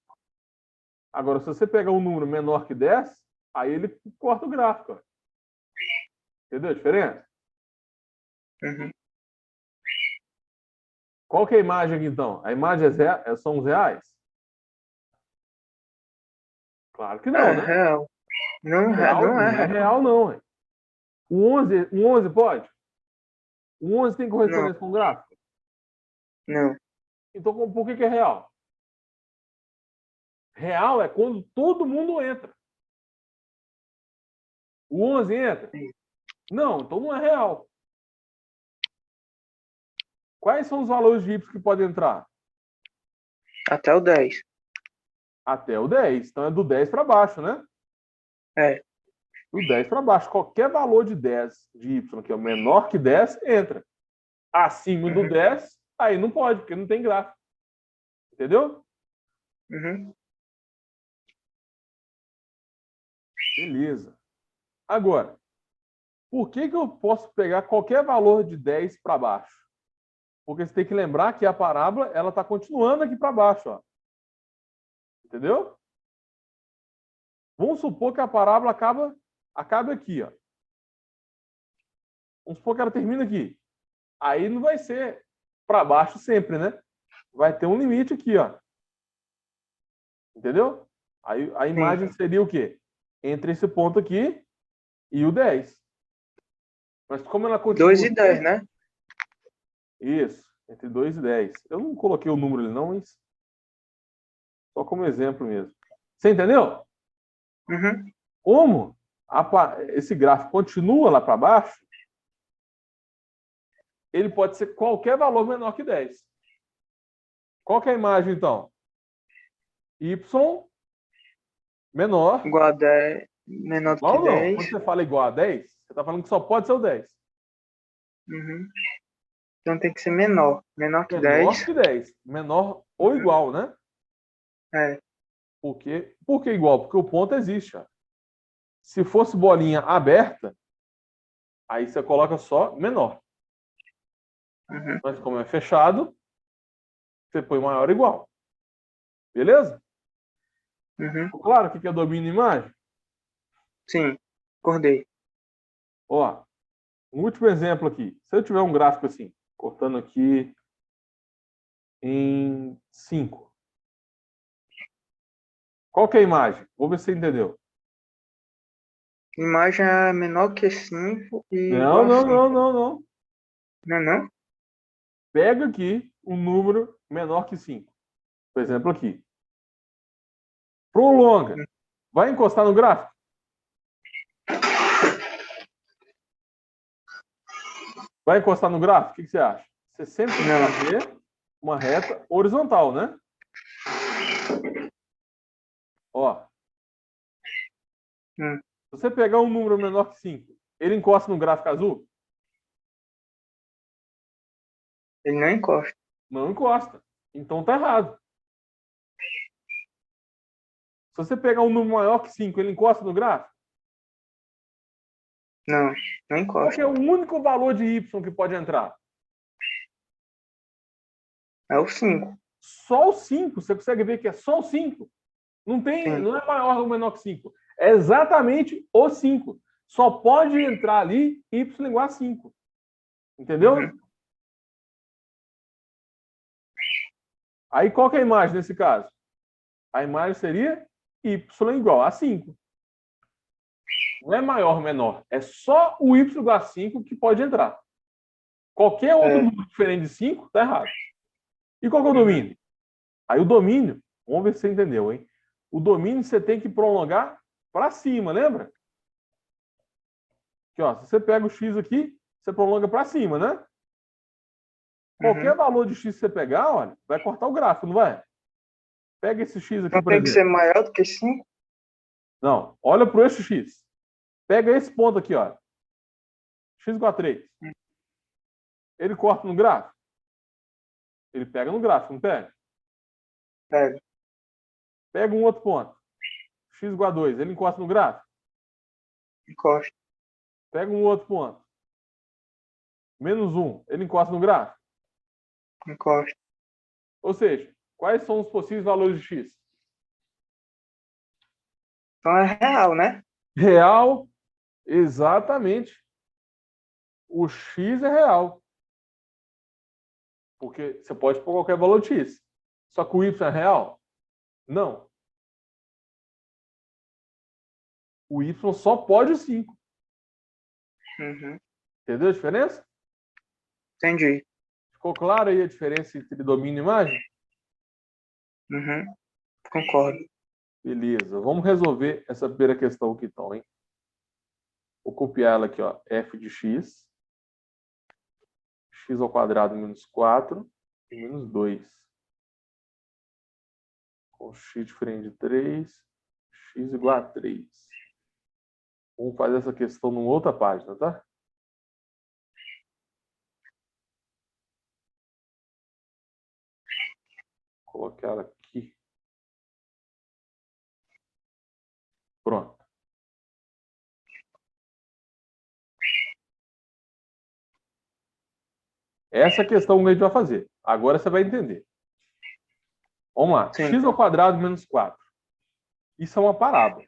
Agora, se você pegar um número menor que 10, aí ele corta o gráfico. Ó. Entendeu a diferença? Uhum. Qual que é a imagem aqui, então? A imagem são os reais? Claro que não, né? Real. Não, Real, não não é é. real, não. Hein? O 11 pode? O 11 tem Não, correspondência com o gráfico? não. Então, por que é real? Real é quando todo mundo entra. O 11 entra? Não, então não é real. Quais são os valores de Y que podem entrar? Até o 10. Até o 10. Então é do 10 para baixo, né? É. Do 10 para baixo. Qualquer valor de 10 de Y que é menor que 10, entra. Acima do Uhum. 10, aí não pode, porque não tem gráfico. Entendeu? Uhum. Beleza. Agora, por que eu posso pegar qualquer valor de 10 para baixo? Porque você tem que lembrar que a parábola ela está continuando aqui para baixo. Ó. Entendeu? Vamos supor que a parábola acaba aqui. Ó. Vamos supor que ela termina aqui. Aí não vai ser para baixo sempre, né? Vai ter um limite aqui, ó. Entendeu? Aí a imagem seria o quê? Entre esse ponto aqui e o 10. Mas como ela continua... 2 e 10, né? Isso, entre 2 e 10. Eu não coloquei o número ali não, mas só como exemplo mesmo. Você entendeu? Uhum. Como esse gráfico continua lá para baixo, ele pode ser qualquer valor menor que 10. Qual que é a imagem, então? Y menor. Igual a 10, menor do que Igual não. 10. Quando você fala igual a 10, você está falando que só pode ser o 10. Uhum. Então tem que ser menor. Menor que Menor 10. que 10. Menor ou igual, né? É. Por que igual? Porque o ponto existe. Ó. Se fosse bolinha aberta, aí você coloca só menor. Uhum. Mas como é fechado, você põe maior ou igual. Beleza? Uhum. Claro o que é domínio e imagem? Sim, acordei. Ó, um último exemplo aqui. Se eu tiver um gráfico assim, cortando aqui em 5. Qual que é a imagem? Vou ver se você entendeu. Imagem é menor que 5 e Não, igual a não, 5. não, não, não. Não é não? Pega aqui um número menor que 5. Por exemplo, aqui. Prolonga. Vai encostar no gráfico? Vai encostar no gráfico? O que você acha? Você sempre tem que Não. fazer uma reta horizontal, né? Ó, Hum. se você pegar um número menor que 5, ele encosta no gráfico azul? Ele não encosta. Não encosta. Então tá errado. Se você pegar um número maior que 5, ele encosta no gráfico? Não, não Qual que encosta. é o único valor de y que pode entrar? É o 5. Só o 5. Você consegue ver que é só o 5. Não Sim. é maior ou menor que 5. É exatamente o 5. Só pode entrar ali y igual a 5. Entendeu? Uhum. Aí qual que é a imagem nesse caso? A imagem seria y igual a 5. Não é maior ou menor. É só o y igual a 5 que pode entrar. Qualquer outro número diferente de 5 está errado. E qual que é o domínio? Aí o domínio, vamos ver se você entendeu, hein? O domínio você tem que prolongar para cima, lembra? Aqui, ó, se você pega o x aqui, você prolonga para cima, né? Qualquer valor de x que você pegar, olha, vai cortar o gráfico, não vai? Pega esse x aqui, Então por tem que ser exemplo. maior do que 5? Não, olha para o eixo x. Pega esse ponto aqui, ó. X igual a 3. Ele corta no gráfico? Ele pega no gráfico, não pega? Pega. Pega um outro ponto. X igual a 2. Ele encosta no gráfico? Encosta. Pega um outro ponto. Menos 1. Ele encosta no gráfico? Encosta. Ou seja, quais são os possíveis valores de x? Então é real, né? Real, exatamente. O x é real. Porque você pode pôr qualquer valor de x. Só que o y é real? Não. O y só pode o 5. Uhum. Entendeu a diferença? Entendi. Ficou claro aí a diferença entre domínio e imagem? Uhum. Concordo. Beleza. Vamos resolver essa primeira questão aqui, então, hein? Vou copiar ela aqui, ó. F de x. X ao quadrado menos 4 e menos 2. Com x diferente de 3, x igual a 3. Vamos fazer essa questão numa outra página, tá? Vou colocar ela aqui. Pronto. Essa é a questão que a gente vai fazer. Agora você vai entender. Vamos lá. Sim. X ao quadrado menos 4. Isso é uma parábola.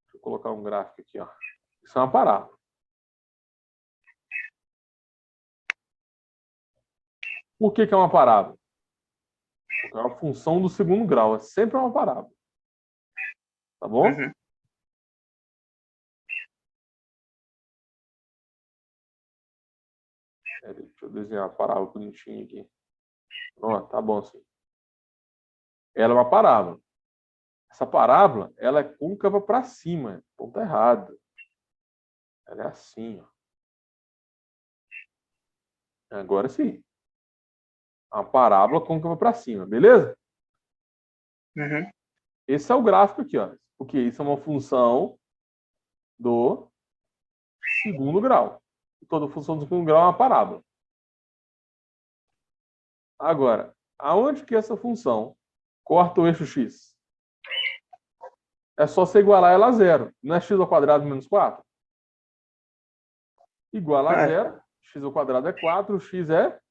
Deixa eu colocar um gráfico aqui, ó. Isso é uma parábola. Por que é uma parábola? Porque é uma função do segundo grau. É sempre uma parábola. Tá bom? Uhum. Deixa eu desenhar a parábola bonitinha aqui. Pronto, tá bom assim. Ela é uma parábola. Essa parábola, ela é côncava para cima. Então tá errado. Ela é assim, ó. Agora sim. Uma parábola côncava para cima, beleza? Uhum. Esse é o gráfico aqui, ó. Porque isso é uma função do segundo grau. Toda função do segundo grau é uma parábola. Agora, aonde que essa função corta o eixo x? É só você igualar ela a zero. Não é x ao quadrado menos 4? Igual a zero. X ao quadrado é 4. X é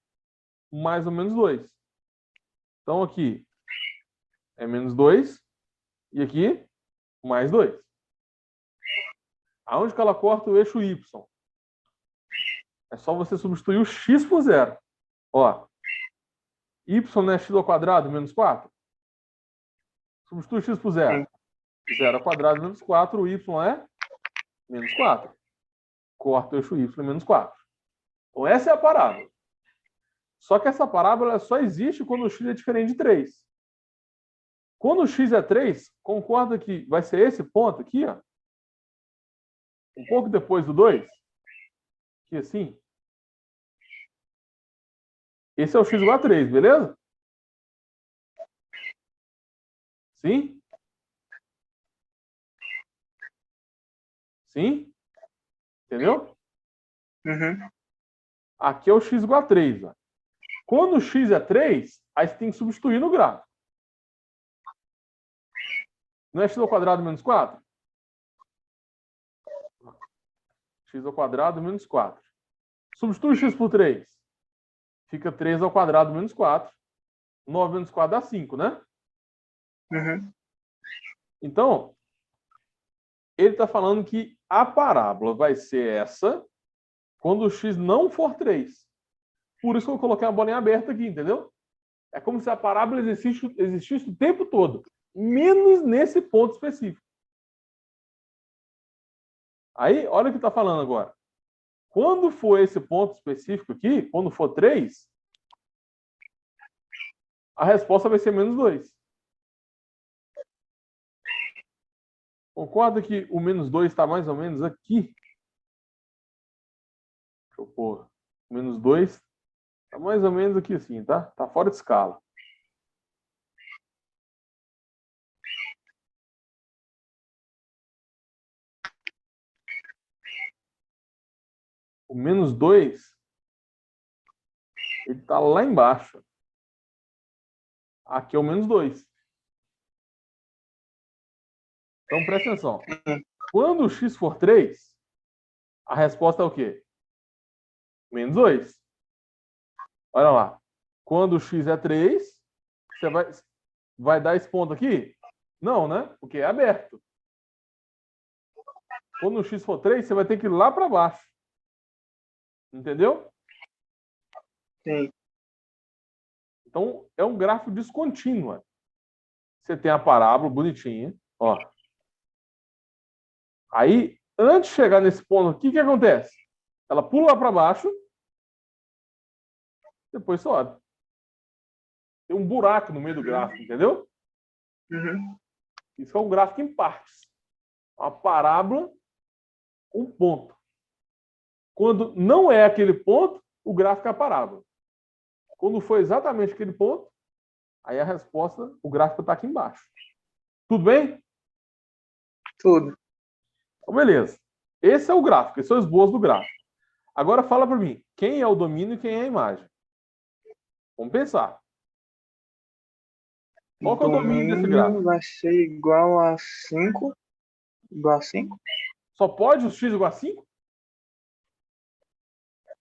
mais ou menos 2. Então, aqui é menos 2. E aqui, mais 2. Aonde que ela corta o eixo y? É só você substituir o x por zero. Ó, y não é x ao quadrado menos 4? Substitui x por zero. 0 ao quadrado menos 4, o y é menos 4. Corta o eixo y menos 4. Então, essa é a parábola. Só que essa parábola só existe quando o x é diferente de 3. Quando o x é 3, concorda que vai ser esse ponto aqui, ó. Um pouco depois do 2. Aqui assim. Esse é o x igual a 3, beleza? Sim? Sim? Entendeu? Uhum. Aqui é o x igual a 3. Ó. Quando o x é 3, aí você tem que substituir no gráfico. Não é x ao quadrado menos 4? X ao quadrado menos 4. Substitui x por 3. Fica 3 ao quadrado menos 4. 9 menos 4 dá 5, né? Uhum. Então, ele está falando que a parábola vai ser essa quando o x não for 3. Por isso que eu coloquei a bolinha aberta aqui, entendeu? É como se a parábola existisse o tempo todo, menos nesse ponto específico. Aí, olha o que está falando agora. Quando for esse ponto específico aqui, quando for 3, a resposta vai ser menos 2. Concorda que o menos 2 está mais ou menos aqui? Deixa eu pôr. O menos 2 está mais ou menos aqui assim, tá? Está fora de escala. O menos 2, ele está lá embaixo. Aqui é o menos 2. Então, presta atenção. Quando o x for 3, a resposta é o quê? Menos 2. Olha lá. Quando o x é 3, você vai dar esse ponto aqui? Não, né? Porque é aberto. Quando o x for 3, você vai ter que ir lá para baixo. Entendeu? Sim. Então, é um gráfico descontínuo. você tem a parábola bonitinha, ó. Aí, antes de chegar nesse ponto aqui, o que acontece? Ela pula lá para baixo, depois sobe. Tem um buraco no meio do gráfico, entendeu? Uhum. Isso é um gráfico em partes. Uma parábola, um ponto. Quando não é aquele ponto, o gráfico é a parábola. Quando for exatamente aquele ponto, aí a resposta, o gráfico está aqui embaixo. Tudo bem? Tudo. Então, beleza. Esse é o gráfico, esse é o esboço do gráfico. Agora fala para mim, quem é o domínio e quem é a imagem? Vamos pensar. Qual que é o domínio desse gráfico? Vai ser igual a 5. Igual a 5? Só pode o x igual a 5?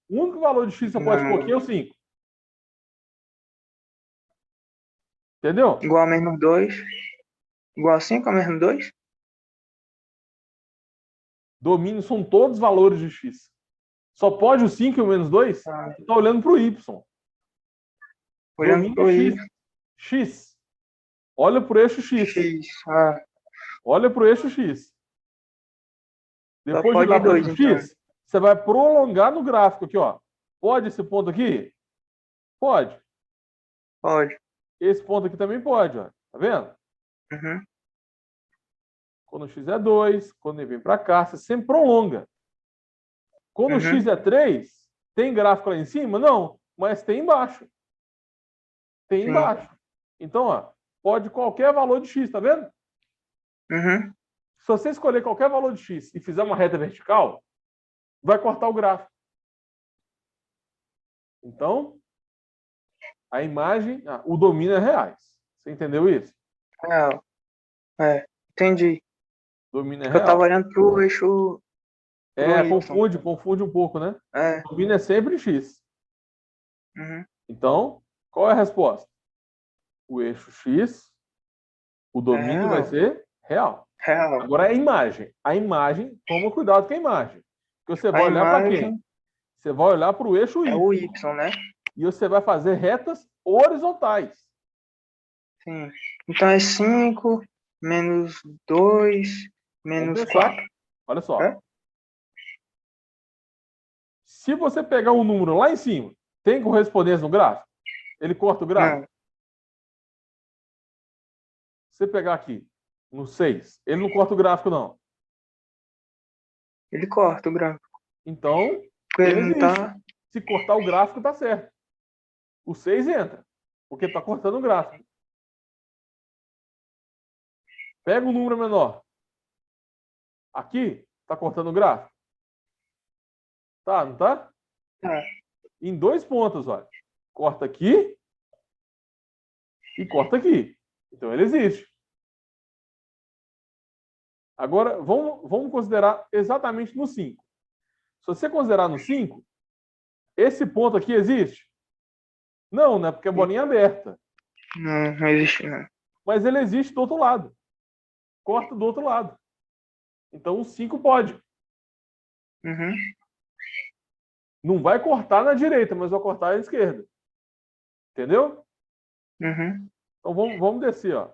O único valor de x que você pode pôr aqui é o 5. Entendeu? Igual a menos 2. Igual a 5 a menos 2? Domínio são todos os valores de x. Só pode o 5 e o menos 2? Ah. Está olhando para o y. Olhando Domínio pro x. X. Olha para o eixo x. X. Ah, Olha para o eixo x. Depois de pode olhar para o dois, eixo então. x, você vai prolongar no gráfico aqui, ó. Pode esse ponto aqui? Pode. pode. Esse ponto aqui também pode, ó. Tá vendo? Uhum. Quando o x é 2, quando ele vem para cá, você sempre prolonga. Quando o x é 3, tem gráfico lá em cima? Não, mas tem embaixo. Tem Sim. embaixo. Então, ó, pode qualquer valor de x, tá vendo? Uhum. Se você escolher qualquer valor de x e fizer uma reta vertical, vai cortar o gráfico. Então, a imagem, o domínio é reais. Você entendeu isso? Real. Entendi. Domínio é Eu tava real. olhando pro eixo. Confunde um pouco, né? É. O domínio é sempre x. Uhum. Então, qual é a resposta? O eixo x, o domínio vai ser real. Real. Agora é a imagem. A imagem, toma cuidado com a imagem. Porque você A vai olhar para imagem quem? Você vai olhar para o eixo é y. o Y, né? E você vai fazer retas horizontais. Sim. Então é 5 menos 2 menos Vamos pensar. 4. Olha só. É? Se você pegar um número lá em cima, tem correspondência no gráfico? Ele corta o gráfico? Não. Se você pegar aqui, no 6, ele não corta o gráfico, não. Ele corta o gráfico. Então, Porque ele ele não existe. tá. Se cortar o gráfico, tá certo. O 6 entra, porque está cortando o gráfico. Pega um número menor. Aqui, está cortando o gráfico? Tá, não tá? Tá. Em 2 pontos, olha. Corta aqui e corta aqui. Então, ele existe. Agora, vamos considerar exatamente no 5. Se você considerar no 5, esse ponto aqui existe? Não, né? Porque é bolinha aberta. Não existe, não. Mas ele existe do outro lado. Corta do outro lado. Então, o 5 pode. Uhum. Não vai cortar na direita, mas vai cortar na esquerda. Entendeu? Uhum. Então, vamos descer, ó.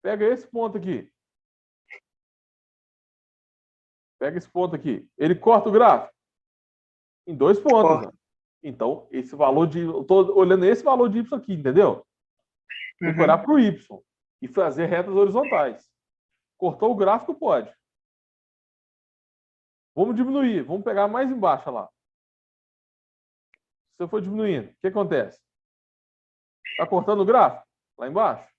Pega esse ponto aqui. Pega esse ponto aqui. Ele corta o gráfico? Em 2 pontos. Ó. Então, esse valor de... Eu estou olhando esse valor de y aqui, entendeu? Tem que olhar para o y e fazer retas horizontais. Cortou o gráfico? Pode. Vamos diminuir. Vamos pegar mais embaixo lá. Se eu for diminuindo, o que acontece? Está cortando o gráfico? Lá embaixo?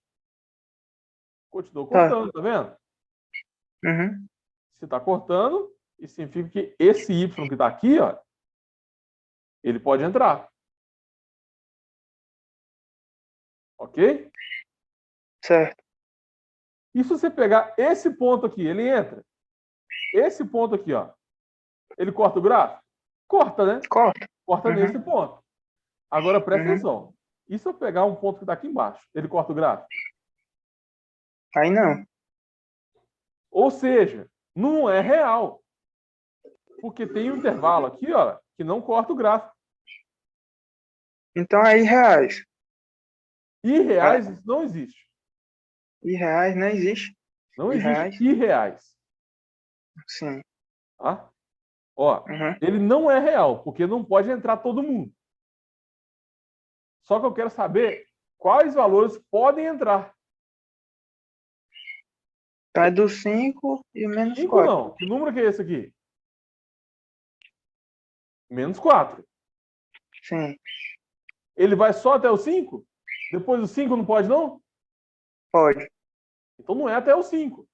Continua cortando, tá vendo? Uhum. Se está cortando, isso significa que esse y que está aqui, ó, ele pode entrar. Ok? Certo. E se você pegar esse ponto aqui, ele entra. Esse ponto aqui, ó, ele corta o gráfico? Corta, né? Corta. Corta nesse ponto. Agora, presta atenção. E se eu pegar um ponto que está aqui embaixo? Ele corta o gráfico? Aí não. Ou seja, não é real. Porque tem um intervalo aqui, ó, que não corta o gráfico. Então é irreais. Irreais, isso não existe. irreais, não existe. Não Irreais. existe irreais. Sim. Tá? Ó, Uhum. ele não é real, porque não pode entrar todo mundo. Só que eu quero saber quais valores podem entrar. Então é do 5 e menos 5 4. não. Que número que é esse aqui? Menos 4. Sim, Ele vai só até o 5? Depois do 5 não pode, não? pode. Então não é até o 5.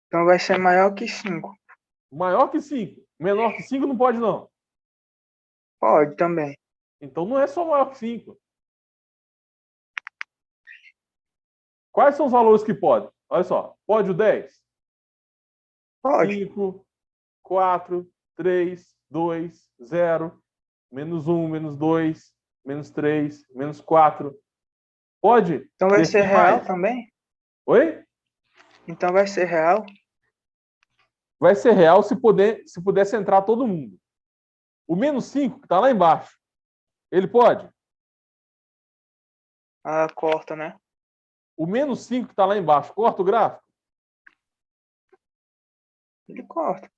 Então vai ser maior que 5. Maior que 5. Menor que 5 não pode, não. Pode também. Então não é só maior que 5. Quais são os valores que podem? Olha só. Pode o 10? Pode. 5, 4, 3, 2, 0, menos 1, menos 2, menos 3, menos 4. Pode Então vai ser descer real mais? também? Oi? Então vai ser real? Vai ser real se pudesse entrar todo mundo. O menos 5, que está lá embaixo, ele pode? Ah, corta, né? O menos 5 que está lá embaixo, corta o gráfico? Ele corta.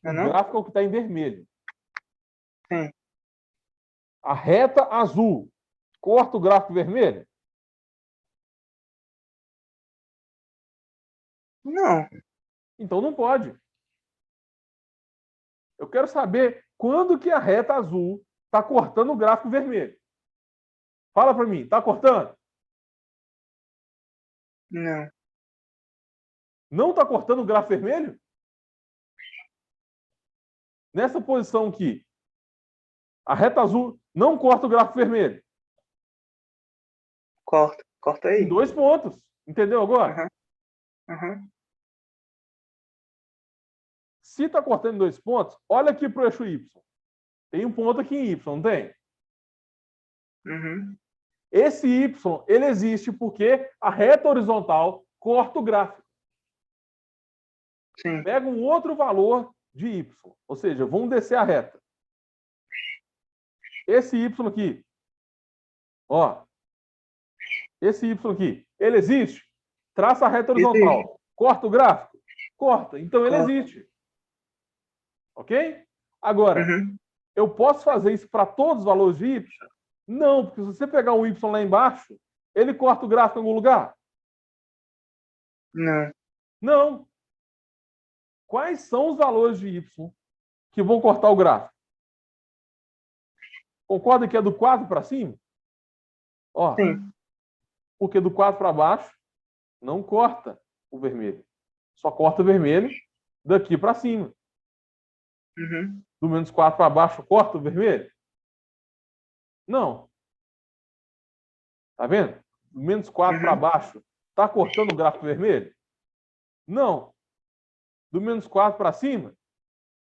Não O é não? gráfico é o que está em vermelho. Sim. A reta azul, corta o gráfico vermelho? Não. Então não pode. Eu quero saber quando que a reta azul está cortando o gráfico vermelho. Fala para mim, está cortando? Não. Não está cortando o gráfico vermelho? Nessa posição aqui, a reta azul não corta o gráfico vermelho. Corta. Corta Em aí. 2 pontos. Entendeu agora? Uhum. Uhum. Se está cortando em 2 pontos, olha aqui para o eixo Y. Tem um ponto aqui em Y, não tem? Uhum. Esse Y, ele existe porque a reta horizontal corta o gráfico. Sim. Pega um outro valor de Y. Ou seja, vamos descer a reta. Esse Y aqui, ó, esse Y aqui, ele existe? Traça a reta horizontal. Existe. Corta o gráfico? Corta. Então ele Corta. existe. Ok? Agora, Uhum. eu posso fazer isso para todos os valores de Y? Não, porque se você pegar um Y lá embaixo, ele corta o gráfico em algum lugar? Não. Não. Quais são os valores de Y que vão cortar o gráfico? Concorda que é do 4 para cima? Ó, Sim. porque do 4 para baixo não corta o vermelho. Só corta o vermelho daqui para cima. Uhum. Do menos 4 para baixo corta o vermelho? Não. Tá vendo? Do menos 4 para Uhum. baixo está cortando o gráfico vermelho? Não. Do menos 4 para cima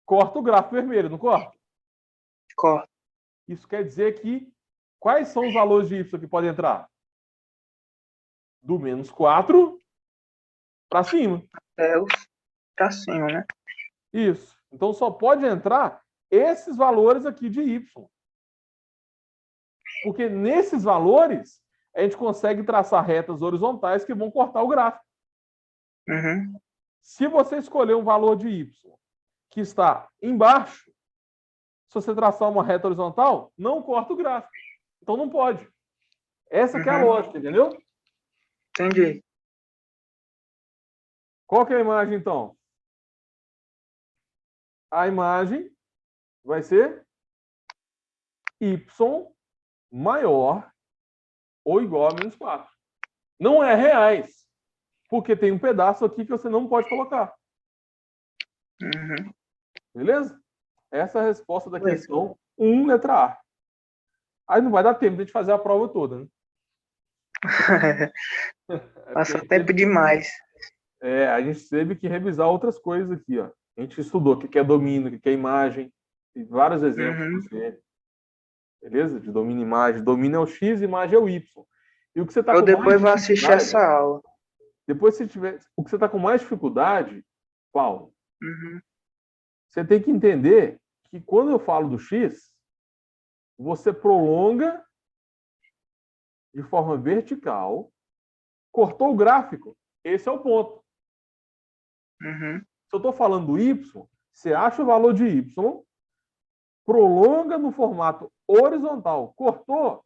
corta o gráfico vermelho, não corta? Corta. Isso quer dizer que quais são os valores de Y que podem entrar? Do menos 4 para cima. É os pra cima, né? Isso. Então só pode entrar esses valores aqui de Y. Porque nesses valores a gente consegue traçar retas horizontais que vão cortar o gráfico. Uhum. Se você escolher um valor de Y que está embaixo, se você traçar uma reta horizontal, não corta o gráfico. Então não pode. Essa que é a Uhum. lógica, entendeu? Entendi. Qual que é a imagem, então? A imagem vai ser Y maior ou igual a menos 4. Não é reais, porque tem um pedaço aqui que você não pode colocar. Uhum. Beleza? Essa é a resposta da Beleza. questão 1, letra A. Aí não vai dar tempo de a gente fazer a prova toda, né? Passa tempo demais. A gente teve que revisar outras coisas aqui, ó. A gente estudou o que é domínio, o que é imagem, tem vários exemplos Uhum. para você. Beleza? De domínio e imagem. Domínio é o X, imagem é o Y. E o que você está Eu com mais depois vou assistir dificuldade, essa aula. depois se tiver, o que você está com mais dificuldade, Paulo, Uhum. você tem que entender que quando eu falo do X, você prolonga de forma vertical Cortou o gráfico? Esse é o ponto. Uhum. Se eu estou falando do y, você acha o valor de y, prolonga no formato horizontal. Cortou?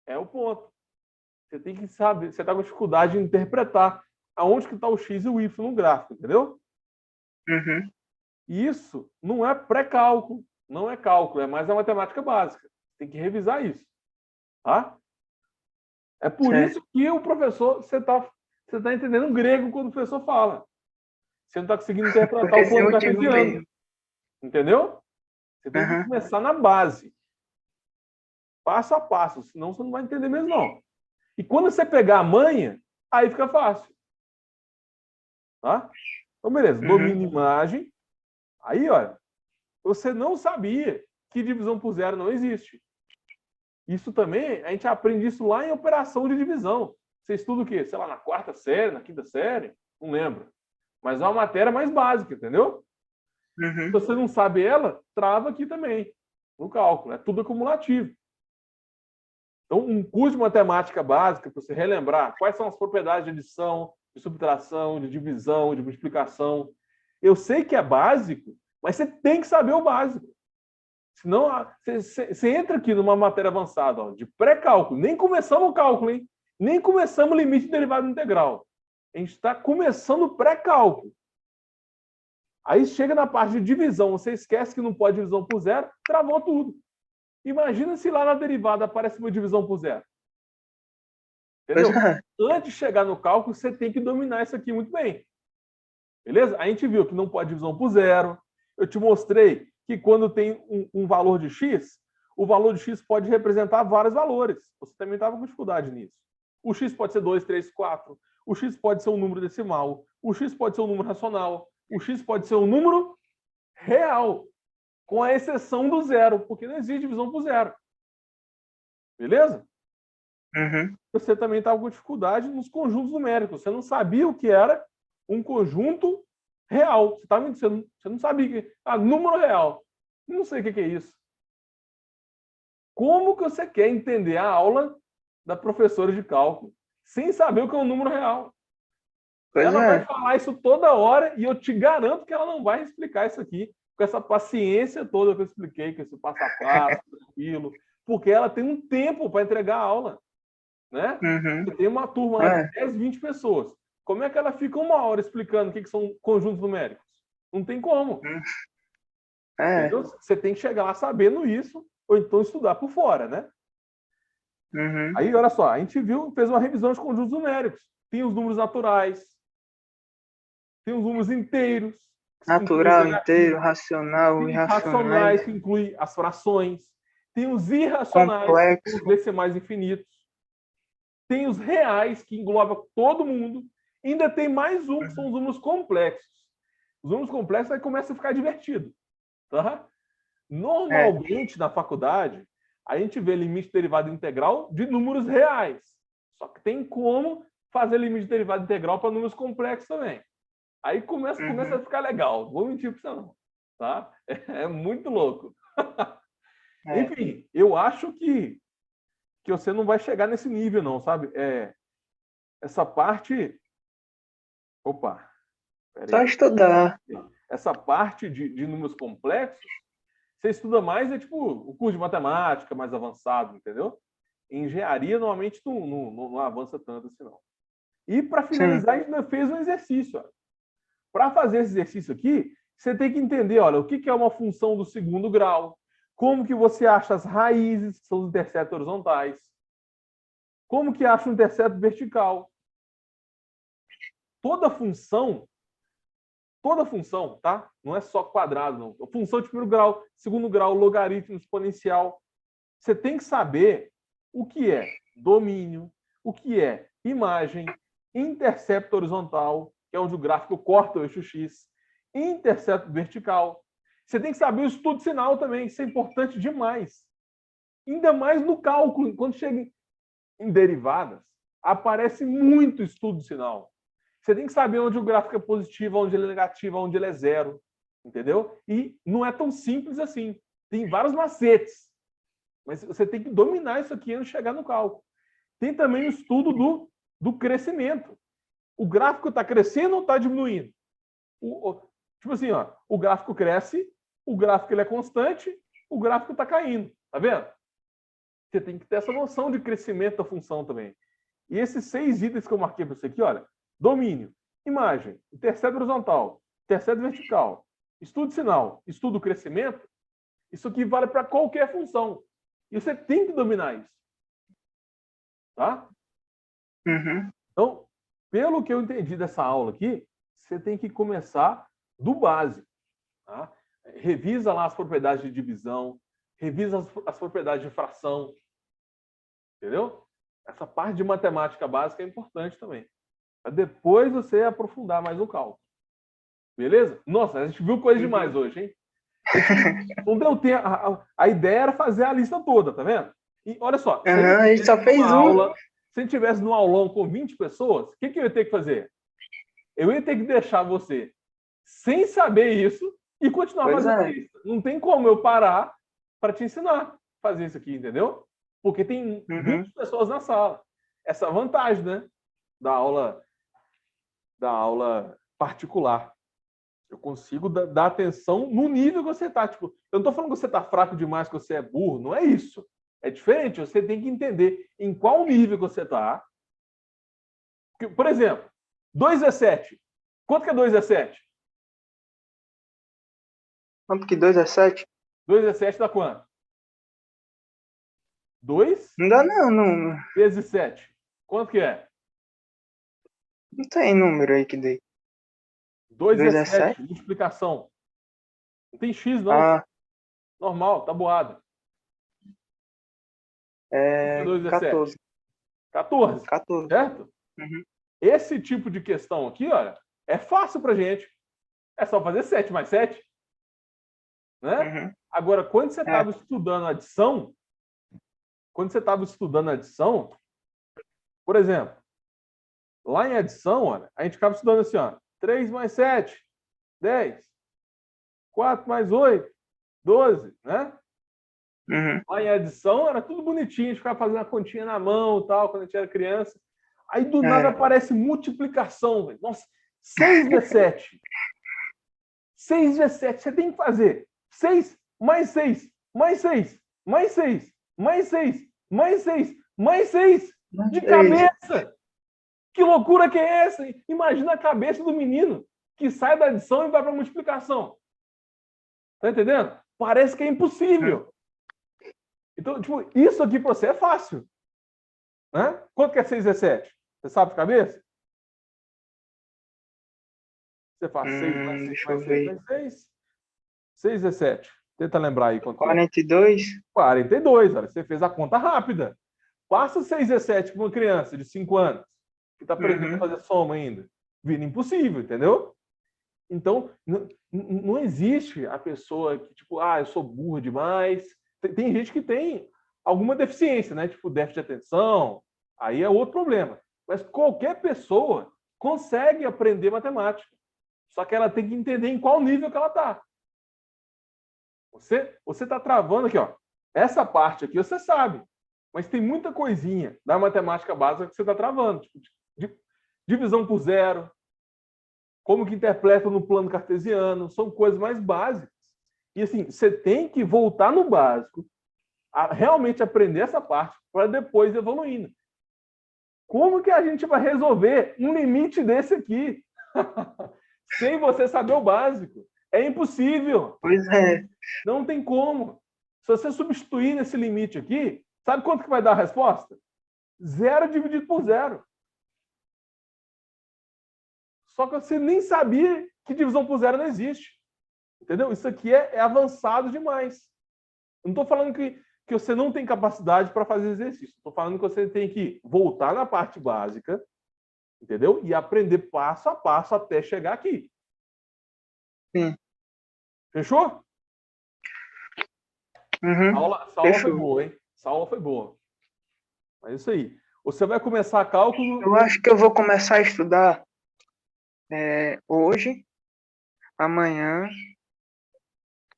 É o ponto. Você tem que saber, você está com dificuldade de interpretar aonde que está o x e o y no gráfico, entendeu? Uhum. Isso não é pré-cálculo, não é cálculo, é mais a matemática básica. Tem que revisar isso, tá? É por Certo. isso que o professor, você tá entendendo grego quando o professor fala. Você não está conseguindo interpretar Por o esse plano motivo cartesiano, mesmo. entendeu? Você tem que Uhum. começar na base, passo a passo, senão você não vai entender mesmo, não. E quando você pegar a manha, aí fica fácil. Tá? Então, beleza. Domina Uhum. imagem. Aí, olha, você não sabia que divisão por zero não existe. Isso também, a gente aprende isso lá em operação de divisão. Você estuda o quê? Sei lá, na quarta série, na quinta série? Não lembro. Mas é uma matéria mais básica, entendeu? Uhum. Se você não sabe ela, trava aqui também, no cálculo. É tudo acumulativo. Então, um curso de matemática básica, para você relembrar quais são as propriedades de adição, de subtração, de divisão, de multiplicação. Eu sei que é básico, mas você tem que saber o básico. Senão, você entra aqui numa matéria avançada, ó, de pré-cálculo. Nem começamos o cálculo, hein? Nem começamos o limite de derivada integral. A gente está começando o pré-cálculo. Aí chega na parte de divisão, você esquece que não pode divisão por zero, travou tudo. Imagina se lá na derivada aparece uma divisão por zero. Entendeu? Pois é. Antes de chegar no cálculo, você tem que dominar isso aqui muito bem. Beleza? A gente viu que não pode divisão por zero. Eu te mostrei que quando tem um valor de x, o valor de x pode representar vários valores. Você também estava com dificuldade nisso. O x pode ser 2, 3, 4. O x pode ser um número decimal. O x pode ser um número racional. O x pode ser um número real, com a exceção do zero, porque não existe divisão por zero. Beleza? Uhum. Você também estava com dificuldade nos conjuntos numéricos. Você não sabia o que era um conjunto real. Você não sabia que... número real. Não sei o que é isso. Como que você quer entender a aula da professora de cálculo sem saber o que é um número real? Pois Ela é. vai falar isso toda hora e eu te garanto que ela não vai explicar isso aqui com essa paciência toda que eu expliquei, com esse passo a passo, tranquilo, porque ela tem um tempo para entregar a aula. Né? Uhum. Você tem uma turma lá de 10, 20 pessoas. Como é que ela fica uma hora explicando o que são conjuntos numéricos? Não tem como. Entendeu? Você tem que chegar lá sabendo isso, ou então estudar por fora, né? Uhum. Aí, olha só, a gente fez uma revisão de conjuntos numéricos. Tem os números naturais, tem os números inteiros. Natural, inteiro, racional, tem irracionais. racionais, que inclui as frações. Tem os irracionais, Complexo. os decimais infinitos. Tem os reais, que engloba todo mundo. Ainda tem mais um, que são os números complexos. Os números complexos aí começa a ficar divertido. Tá? Normalmente, na faculdade, a gente vê limite de derivada integral de números reais. Só que tem como fazer limite de derivada integral para números complexos também. Aí começa a ficar legal. Vou mentir para você não. Tá? É muito louco. Enfim, eu acho que você não vai chegar nesse nível, não, sabe? Essa parte... Opa! Só estudar. Essa parte de números complexos, você estuda mais, é tipo o curso de matemática mais avançado, entendeu? Em engenharia, normalmente, não avança tanto assim, não. E, para finalizar, a gente ainda fez um exercício. Para fazer esse exercício aqui, você tem que entender, olha, o que é uma função do segundo grau, como que você acha as raízes, que são os interceptos horizontais, como que acha o intercepto vertical. Toda função, tá? Não é só quadrado, não. Função de primeiro grau, segundo grau, logaritmo exponencial. Você tem que saber o que é domínio, o que é imagem, intercepto horizontal, que é onde o gráfico corta o eixo X, intercepto vertical. Você tem que saber o estudo sinal também, isso é importante demais. Ainda mais no cálculo, quando chega em derivadas, aparece muito estudo sinal. Você tem que saber onde o gráfico é positivo, onde ele é negativo, onde ele é zero. Entendeu? E não é tão simples assim. Tem vários macetes. Mas você tem que dominar isso aqui antes de chegar no cálculo. Tem também o estudo do do crescimento. O gráfico está crescendo ou está diminuindo? Tipo assim, ó, o gráfico cresce, o gráfico ele é constante, o gráfico está caindo. Tá vendo? Você tem que ter essa noção de crescimento da função também. E esses 6 itens que eu marquei para você aqui, olha, domínio, imagem, interceto horizontal, interceto vertical, estudo sinal, estudo crescimento, isso aqui vale para qualquer função. E você tem que dominar isso. Tá? Uhum. Então, pelo que eu entendi dessa aula aqui, você tem que começar do básico. Tá? Revisa lá as propriedades de divisão, revisa as propriedades de fração. Entendeu? Essa parte de matemática básica é importante também. Para depois você aprofundar mais o cálculo. Beleza? Nossa, a gente viu coisa demais hoje, hein? Não deu tempo. A ideia era fazer a lista toda, tá vendo? E olha só, A gente só fez aula, se a gente tivesse num aulão com 20 pessoas, o que eu ia ter que fazer? Eu ia ter que deixar você sem saber isso e continuar fazendo a lista. Não tem como eu parar para te ensinar a fazer isso aqui, entendeu? Porque tem 20 pessoas na sala. Essa é a vantagem, né? Da aula particular. Eu consigo dar atenção no nível que você está. Tipo, eu não estou falando que você está fraco demais, que você é burro. Não é isso. É diferente. Você tem que entender em qual nível você está. Por exemplo, 2 é 7. Quanto que é 2 é 7? Quanto que 2 é 7? 2 é 7 dá quanto? 2? Não dá não. Vezes 7. Quanto que é? Não tem número aí que dê. 2 é 7. Multiplicação. Não tem X, não. Normal, tabuada. É 2 é 14. 7. 14. 14. Certo? Uhum. Esse tipo de questão aqui, olha, é fácil pra gente. É só fazer 7 mais 7. Né? Uhum. Agora, quando você estava estudando adição, por exemplo, lá em adição, olha, a gente ficava estudando assim, ó, 3 mais 7, 10. 4 mais 8, 12, né? Uhum. Lá em adição era tudo bonitinho, a gente ficava fazendo a continha na mão e tal, quando a gente era criança. Aí do nada aparece multiplicação, velho. Nossa, 6 vezes 7. 6 vezes 7, você tem que fazer 6 mais 6, mais 6, mais 6, mais 6, mais 6, mais 6, de cabeça. Que loucura que é essa? Imagina a cabeça do menino que sai da adição e vai para a multiplicação. Tá entendendo? Parece que é impossível. Então, tipo, isso aqui para você é fácil. Né? Quanto que é 6 vezes 7? Você sabe de cabeça? Você faz 6 mais 6 mais 6 mais 6. 6 vezes 7. Tenta lembrar aí quanto 42. É. 42, olha. Você fez a conta rápida. Passa 6 vezes 7 para uma criança de 5 anos que está aprendendo a fazer soma ainda. Vira impossível, entendeu? Então, não existe a pessoa que, tipo, eu sou burro demais. Tem gente que tem alguma deficiência, né? Tipo, déficit de atenção. Aí é outro problema. Mas qualquer pessoa consegue aprender matemática. Só que ela tem que entender em qual nível que ela está. Você está travando aqui, ó. Essa parte aqui você sabe. Mas tem muita coisinha da matemática básica que você está travando. Tipo, divisão por zero. Como que interpreta no plano cartesiano. São coisas mais básicas. E assim, você tem que voltar no básico, a realmente aprender essa parte, para depois evoluindo. Como que a gente vai resolver um limite desse aqui? Sem você saber o básico. É impossível. Pois é. Não tem como. Se você substituir nesse limite aqui, sabe quanto que vai dar a resposta? 0 dividido por 0. Só que você nem sabia que divisão por 0 não existe. Entendeu? Isso aqui é avançado demais. Eu não estou falando que você não tem capacidade para fazer exercício. Estou falando que você tem que voltar na parte básica, entendeu? E aprender passo a passo até chegar aqui. Sim. Fechou? Uhum. Essa aula foi boa, hein? Essa aula foi boa. É isso aí. Você vai começar cálculo... Eu acho que eu vou começar a estudar hoje, amanhã.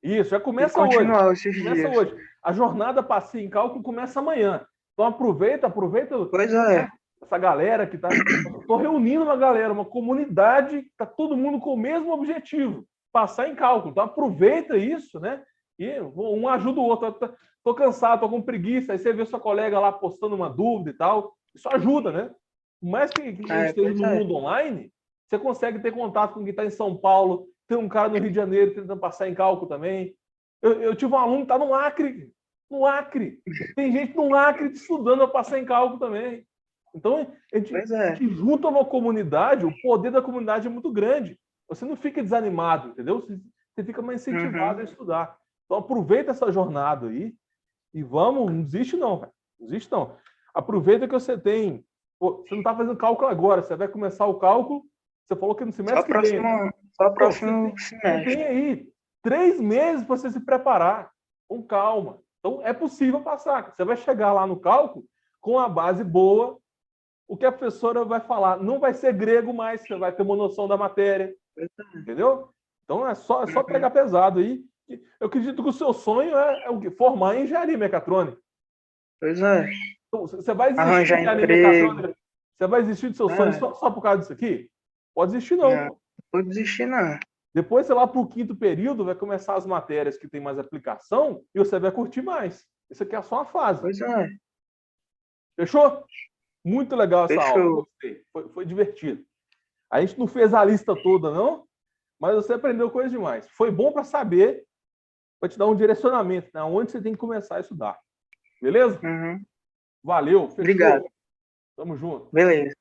Isso, já começa hoje. Começa hoje. A jornada passeio em cálculo começa amanhã. Então aproveita. Pois é. essa galera que tá... Estou reunindo uma galera, uma comunidade, tá todo mundo com o mesmo objetivo, passar em cálculo. Então aproveita isso, né? E um ajuda o outro. Tô cansado, tô com preguiça. Aí você vê sua colega lá postando uma dúvida e tal. Isso ajuda, né? Por mais que a gente esteja no mundo online, você consegue ter contato com quem está em São Paulo. Tem um cara no Rio de Janeiro tentando passar em cálculo também. Eu tive um aluno que está no Acre. No Acre. Tem gente no Acre estudando a passar em cálculo também. Então, a gente junta uma comunidade, o poder da comunidade é muito grande. Você não fica desanimado, entendeu? Você fica mais incentivado a estudar. Então, aproveita essa jornada aí e vamos, não desiste não, cara. Não desiste não. Aproveita que você tem... Pô, você não está fazendo cálculo agora, você vai começar o cálculo, você falou que no semestre que vem. Só o próximo semestre. Você tem aí 3 meses para você se preparar, com calma. Então, é possível passar. Você vai chegar lá no cálculo com a base boa. O que a professora vai falar não vai ser grego mais, você vai ter uma noção da matéria. Entendeu? Então, é só pegar pesado aí. Eu acredito que o seu sonho é o quê? Formar em engenharia mecatrônica. Pois é. Então, você vai desistir de engenharia mecatrônica? Você vai desistir do seu sonho só por causa disso aqui? Pode desistir, não. Não vou desistir, não. Depois, sei lá, para o 5º período, vai começar as matérias que tem mais aplicação e você vai curtir mais. Isso aqui é só uma fase. Pois é. Fechou? Muito legal essa aula. Gostei. Foi divertido. A gente não fez a lista toda, não, mas você aprendeu coisa demais. Foi bom para saber, para te dar um direcionamento, né? Onde você tem que começar a estudar. Beleza? Uhum. Valeu. Fechou. Obrigado. Tamo junto. Beleza.